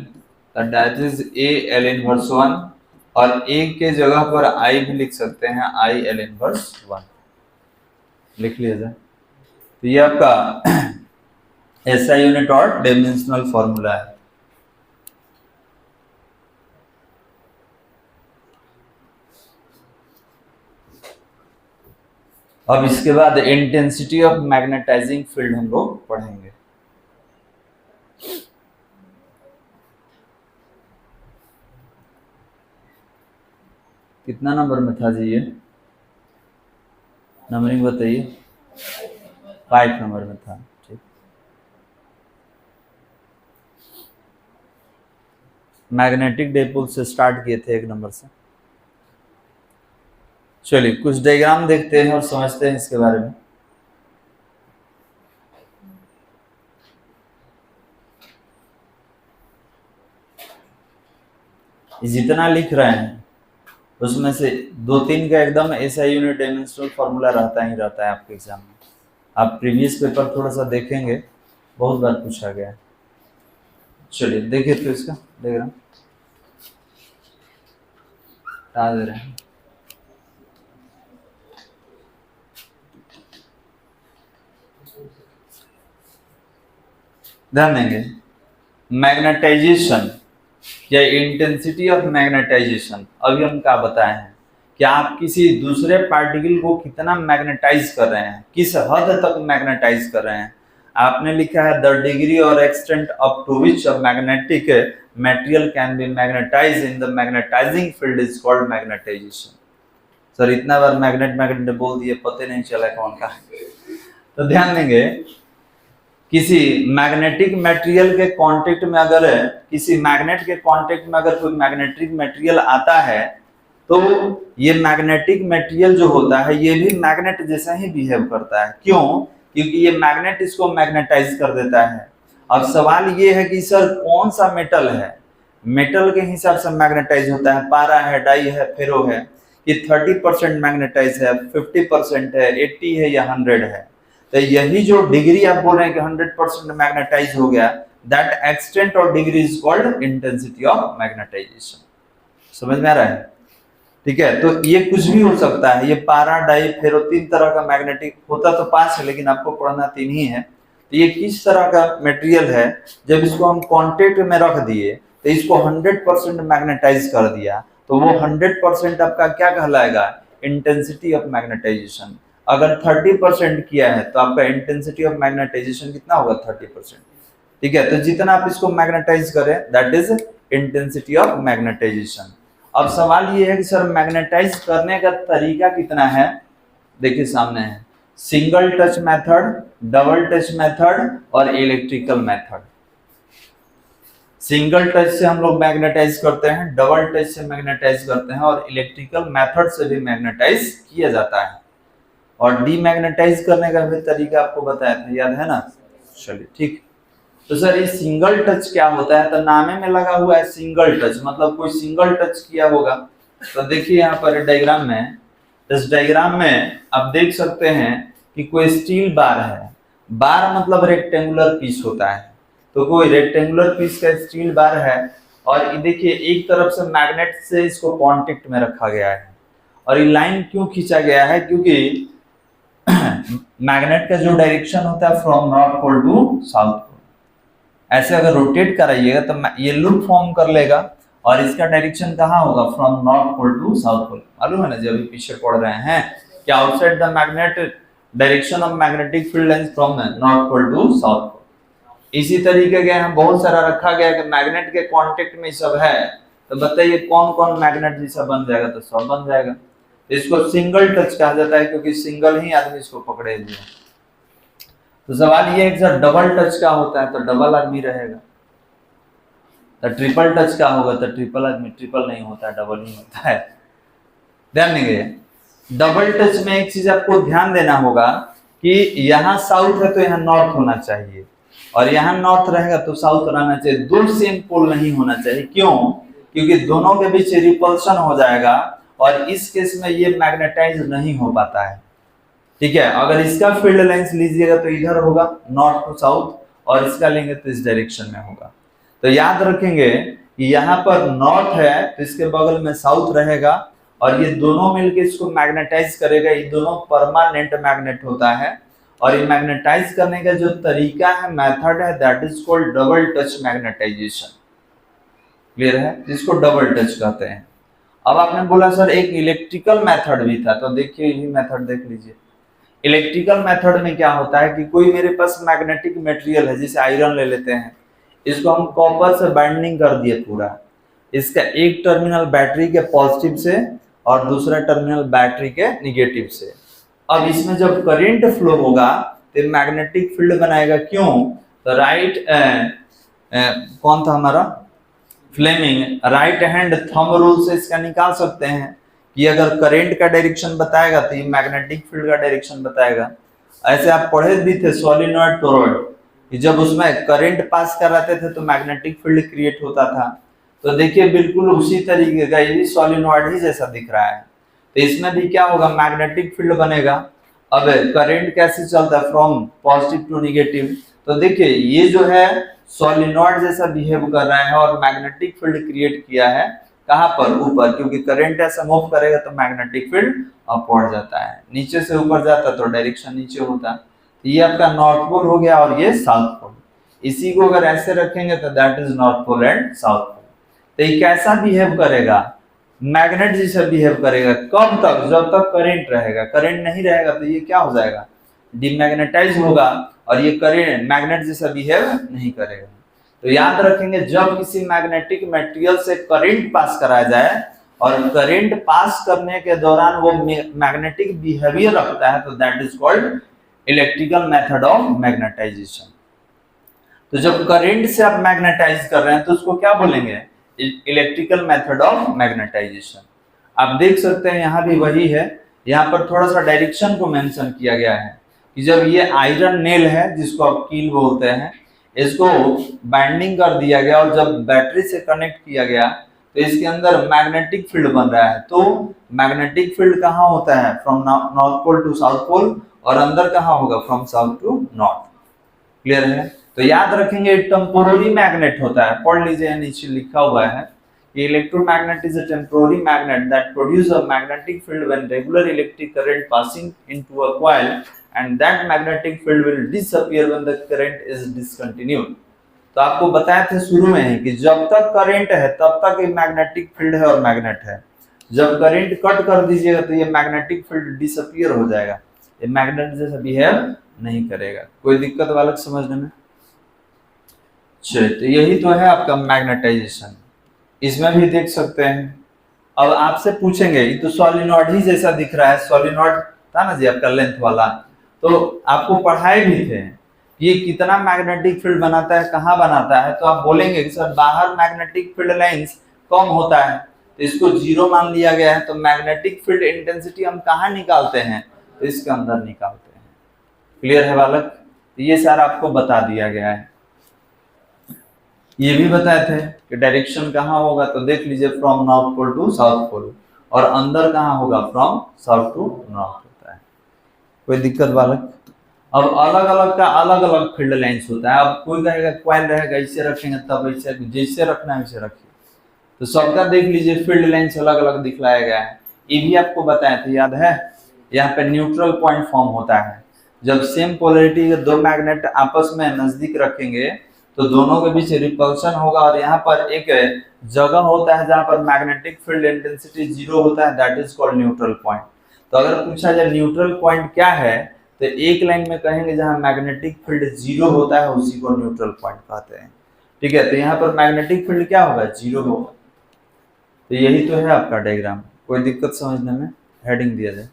S1: that is A L inverse 1, और ए के जगह पर आई भी लिख सकते हैं, आई एल इनवर्स 1 लिख लिया जाए। तो ये आपका एसआई यूनिट और डायमेंशनल फॉर्मूला है। अब इसके बाद इंटेंसिटी ऑफ मैग्नेटाइजिंग फील्ड हम लोग पढ़ेंगे। कितना नंबर में था जी ये, नंबरिंग बताइए। 5 नंबर में था, ठीक। मैग्नेटिक डाइपोल से स्टार्ट किए थे 1 नंबर से। चलिए कुछ डायग्राम देखते हैं और समझते हैं इसके बारे में। जितना लिख रहे हैं उसमें से 2-3 का एकदम एसआई यूनिट डायमेंशनल फॉर्मूला रहता ही रहता है आपके एग्जाम में। आप प्रीवियस पेपर थोड़ा सा देखेंगे, बहुत बार पूछा गया है। चलिए देखिए तो इसका डायग्राम हटा दे रहे हैं। ध्यान देंगे, मैग्नेटाइजेशन या इंटेंसिटी ऑफ मैग्नेटाइजेशन, अभी हम क्या बताए हैं कि आप किसी दूसरे पार्टिकल को कितना मैग्नेटाइज कर रहे हैं, किस हद तक मैग्नेटाइज कर रहे हैं। आपने लिखा है द डिग्री और extent up to which a magnetic material can be magnetize in the magnetizing field is called magnetization. Sir इतना बार मैग्नेट बोल दिए, पता नहीं चला कौन का। तो ध्यान देंगे, किसी मैग्नेटिक मटेरियल के कांटेक्ट में, अगर किसी मैग्नेट के कांटेक्ट में अगर कोई मैग्नेटिक मटेरियल आता है तो ये मैग्नेटिक मटेरियल जो होता है ये भी मैग्नेट जैसा ही बिहेव करता है। क्यों? क्योंकि ये मैग्नेट इसको मैग्नेटाइज कर देता है। अब सवाल ये है कि सर कौन सा मेटल है, मेटल के हिसाब से मैग्नेटाइज होता है, पारा है, डाई है, फेरो है, कि 30% मैग्नेटाइज है, 50% है, 80 है या 100 है। तो यही जो डिग्री आप बोल रहे हैं कि 100% मैग्नेटाइज हो गया, दैट एक्सटेंट और degree is called intensity of magnetisation. समझ में आ रहा है? ठीक है, तो ये कुछ भी हो सकता है, ये पारा, डाई, फेरो 3 तरह का मैग्नेटिक होता तो 5 है लेकिन आपको पढ़ना 3 ही है। तो ये किस तरह का मटेरियल है, जब इसको हम कांटेक्ट में रख दिए तो इसको 100% मैग्नेटाइज कर दिया, तो वो 100% आपका क्या कहलाएगा, इंटेंसिटी ऑफ मैग्नेटाइजेशन। अगर 30% किया है तो आपका इंटेंसिटी ऑफ मैग्नेटाइजेशन कितना होगा, 30%। ठीक है, तो जितना आप इसको मैग्नेटाइज करें that is intensity of magnetisation. अब सवाल ये है कि सर मैग्नेटाइज करने का तरीका कितना है, देखिए सामने है, single touch method, double touch method और इलेक्ट्रिकल मेथड। सिंगल टच से हम लोग मैग्नेटाइज करते हैं, डबल टच से मैग्नेटाइज करते हैं और इलेक्ट्रिकल मेथड से भी मैग्नेटाइज किया जाता है। और डीमैग्नेटाइज करने का भी तरीका आपको बताया था, याद है ना? चलिए ठीक। तो सर ये सिंगल टच क्या होता है, तो नामे में लगा हुआ है सिंगल टच, मतलब कोई सिंगल टच किया होगा। तो देखिए यहाँ पर डायग्राम में, इस डायग्राम में आप देख सकते हैं कि कोई स्टील बार है, बार मतलब रेक्टेंगुलर पीस होता है, तो कोई रेक्टेंगुलर पीस का स्टील बार है और ये देखिए एक तरफ से मैग्नेट से इसको कांटेक्ट में रखा गया है। और ये लाइन क्यों खींचा गया है, क्योंकि मैग्नेट का जो डायरेक्शन होता है from north pole to south pole, ऐसे अगर रोटेट कराइएगा तो ये लूप फॉर्म कर लेगा और इसका डायरेक्शन कहाँ होगा, from north pole to south pole. मालूम है ना, जब पीछे पढ़ रहे हैं कि outside the magnet direction of magnetic field lines from north pole to south pole. इसी तरीके के यहाँ बहुत सारा रखा गया कि मैग्नेट के कांटेक्ट में सब है, तो बताइए कौन कौन मैग्नेट जैसा बन जाएगा, तो सब बन जाएगा। इसको सिंगल टच कहा जाता है क्योंकि सिंगल ही आदमी इसको पकड़े हुए। तो सवाल ये है कि सर डबल टच का होता है, तो डबल आदमी रहेगा। तो ट्रिपल टच का होगा तो ट्रिपल आदमी, ट्रिपल नहीं होता है, डबल ही होता है। ध्यान देंगे, डबल टच में एक चीज आपको ध्यान देना होगा कि यहाँ साउथ है तो यहाँ नॉर्थ होना चाहिए, और यहाँ नॉर्थ रहेगा तो साउथ रहना चाहिए, दो सेम पोल नहीं होना चाहिए। क्यों? क्योंकि दोनों के बीच रिपल्शन हो जाएगा और इस केस में ये मैग्नेटाइज नहीं हो पाता है। ठीक है, अगर इसका फील्ड लाइंस लीजिएगा तो इधर होगा नॉर्थ टू साउथ, और इसका लेंगे तो इस डायरेक्शन में होगा। तो याद रखेंगे कि यहाँ पर नॉर्थ है तो इसके बगल में साउथ रहेगा, और ये दोनों मिलकर इसको मैग्नेटाइज करेगा। ये दोनों परमानेंट मैग्नेट होता है, और ये मैग्नेटाइज करने का जो तरीका है, मेथड है, that is called double touch magnetization. Clear है? जिसको डबल टच कहते हैं। अब आपने बोला सर एक इलेक्ट्रिकल मेथड भी था, तो देखिए ये मेथड देख लीजिए। इलेक्ट्रिकल मेथड में क्या होता है कि कोई मेरे पास मैग्नेटिक मटेरियल है, जैसे आयरन ले लेते हैं, इसको हम कॉपर से बाइंडिंग कर दिए पूरा, इसका एक टर्मिनल बैटरी के पॉजिटिव से और दूसरा टर्मिनल बैटरी के निगेटिव से। अब इसमें जब करंट फ्लो होगा तो मैग्नेटिक फील्ड बनाएगा। क्यों? तो राइट कौन था हमारा, Fleming, right hand thumb rule से इसका निकाल सकते हैं कि अगर करंट का डायरेक्शन बताएगा तो ये मैग्नेटिक फील्ड का डायरेक्शन बताएगा। ऐसे आप पढ़े भी थे सोलिनॉइड टोरॉइड, कि जब उसमें करंट पास कराते थे तो मैग्नेटिक फील्ड क्रिएट होता था। तो देखिए बिल्कुल उसी तरीके का ये भी सोलिनॉइड ही जैसा दिख रहा है। तो इसमें भी क्या होगा, मैग्नेटिक फील्ड बनेगा। अब करंट कैसे चलता है, फ्रॉम पॉजिटिव टू निगेटिव। तो देखिए ये जो है सोलिनॉइड जैसा बिहेव कर रहा है और मैग्नेटिक फील्ड क्रिएट किया है कहाँ पर, ऊपर, क्योंकि करंट ऐसा मूव करेगा तो मैग्नेटिक फील्ड अपवर्ड जाता है, नीचे से ऊपर जाता तो डायरेक्शन नीचे होता। ये आपका नॉर्थ पोल हो गया और ये साउथ पोल। इसी को अगर ऐसे रखेंगे तो that is north pole and south pole. तो ये कैसा बिहेव करेगा, मैग्नेट जैसा बिहेव करेगा। कब तक? जब तक करंट रहेगा। करंट नहीं रहेगा तो ये क्या हो जाएगा, डिमैग्नेटाइज होगा और ये करंट मैग्नेट जैसा बिहेव नहीं करेगा। तो याद रखेंगे जब किसी मैग्नेटिक मटेरियल से करंट पास कराया जाए और करंट पास करने के दौरान वो मैग्नेटिक बिहेवियर रखता है तो that is called electrical method of magnetization. तो जब करंट से आप मैग्नेटाइज कर रहे हैं तो उसको क्या बोलेंगे, इलेक्ट्रिकल मेथड ऑफ मैग्नेटाइजेशन। आप देख सकते हैं यहाँ भी वही है, यहाँ पर थोड़ा सा डायरेक्शन को मेंशन किया गया है कि जब ये आयरन नेल है जिसको आप कील बोलते हैं, इसको बाइंडिंग कर दिया गया और जब बैटरी से कनेक्ट किया गया तो इसके अंदर मैग्नेटिक फील्ड बन रहा है। तो मैग्नेटिक फील्ड कहाँ होता है? From north pole to south pole, और अंदर कहाँ होगा? From south to north. Clear है? तो याद रखेंगे टेम्पोररी मैग्नेट होता है, पढ़ लीजिए, नीचे लिखा हुआ है electromagnet is a temporary magnet that produce a magnetic field when regular electric current passing into a coil and that magnetic field will disappear when the current is discontinued। तो आपको बताया थे शुरू में ही कि जब तक करंट है तब तक ये मैग्नेटिक फील्ड है और मैग्नेट है, जब करंट कट कर दीजिएगा तो ये मैग्नेटिक फील्ड डिसअपियर हो जाएगा, ये मैग्नेट जैसा बिहेव नहीं करेगा। कोई दिक्कत वाला समझने में? चलिए, तो यही तो है आपका मैग्नेटाइजेशन। इसमें भी देख सकते हैं। अब आपसे पूछेंगे, ये तो सोलेनॉइड ही जैसा दिख रहा है, सोलेनॉइड था ना जी आपका लेंथ वाला, तो आपको पढ़ाए भी थे ये कितना मैग्नेटिक फील्ड बनाता है, कहाँ बनाता है, तो आप बोलेंगे कि सर बाहर मैग्नेटिक फील्ड लाइंस कम होता है तो इसको 0 मान लिया गया है, तो मैग्नेटिक फील्ड इंटेंसिटी हम कहाँ निकालते हैं? तो इसके अंदर निकालते हैं। क्लियर है बालक? तो ये सारा आपको बता दिया गया है। ये भी बताए थे कि डायरेक्शन कहाँ होगा, तो देख लीजिए from north pole to south pole, और अंदर कहाँ होगा? फ्रॉम साउथ टू नॉर्थ होता है। कोई दिक्कत बालक? अब अलग अलग का अलग अलग फील्ड लाइंस होता है। अब कोई कहेगा कॉइल रहेगा ऐसे रखेंगे, तब ऐसे, जैसे रखना है वैसे रखिए। तो सबका देख लीजिए फील्ड लाइंस अलग अलग दिखलाया गया है। ये भी आपको बताया था, याद है? यहाँ पे न्यूट्रल पॉइंट फॉर्म होता है जब सेम पोलैरिटी के दो मैग्नेट आपस में नजदीक रखेंगे तो दोनों के बीच रिपल्शन होगा, और यहाँ पर एक जगह होता है जहाँ पर मैग्नेटिक फील्ड इंटेंसिटी 0 होता है, that is called neutral point. तो अगर पूछा जाए न्यूट्रल पॉइंट क्या है, तो एक लाइन में कहेंगे जहाँ मैग्नेटिक फील्ड 0 होता है उसी को न्यूट्रल पॉइंट कहते हैं। ठीक है, तो यहाँ पर मैग्नेटिक फील्ड क्या होगा? 0 होगा। तो यही तो है आपका डायग्राम। कोई दिक्कत समझने में? हेडिंग दिया जाए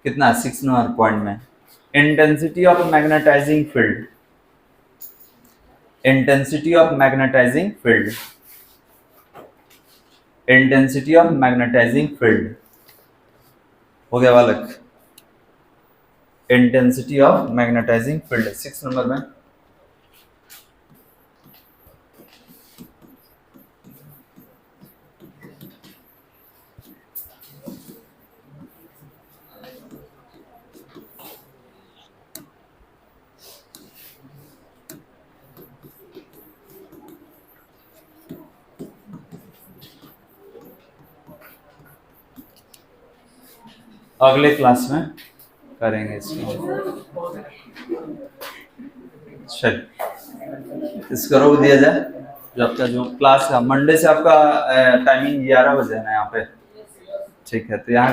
S1: कितना 6 नंबर पॉइंट में, intensity of magnetizing field, intensity of magnetizing field, intensity of magnetizing field हो गया बालक? Intensity of magnetizing field 6 number में। अगले क्लास में करेंगे इसको। चलिए, इसका रोक दिया जाए। जो आपका जो क्लास का मंडे से आपका टाइमिंग 11 बजे है ना यहाँ पे? ठीक है, तो यहाँ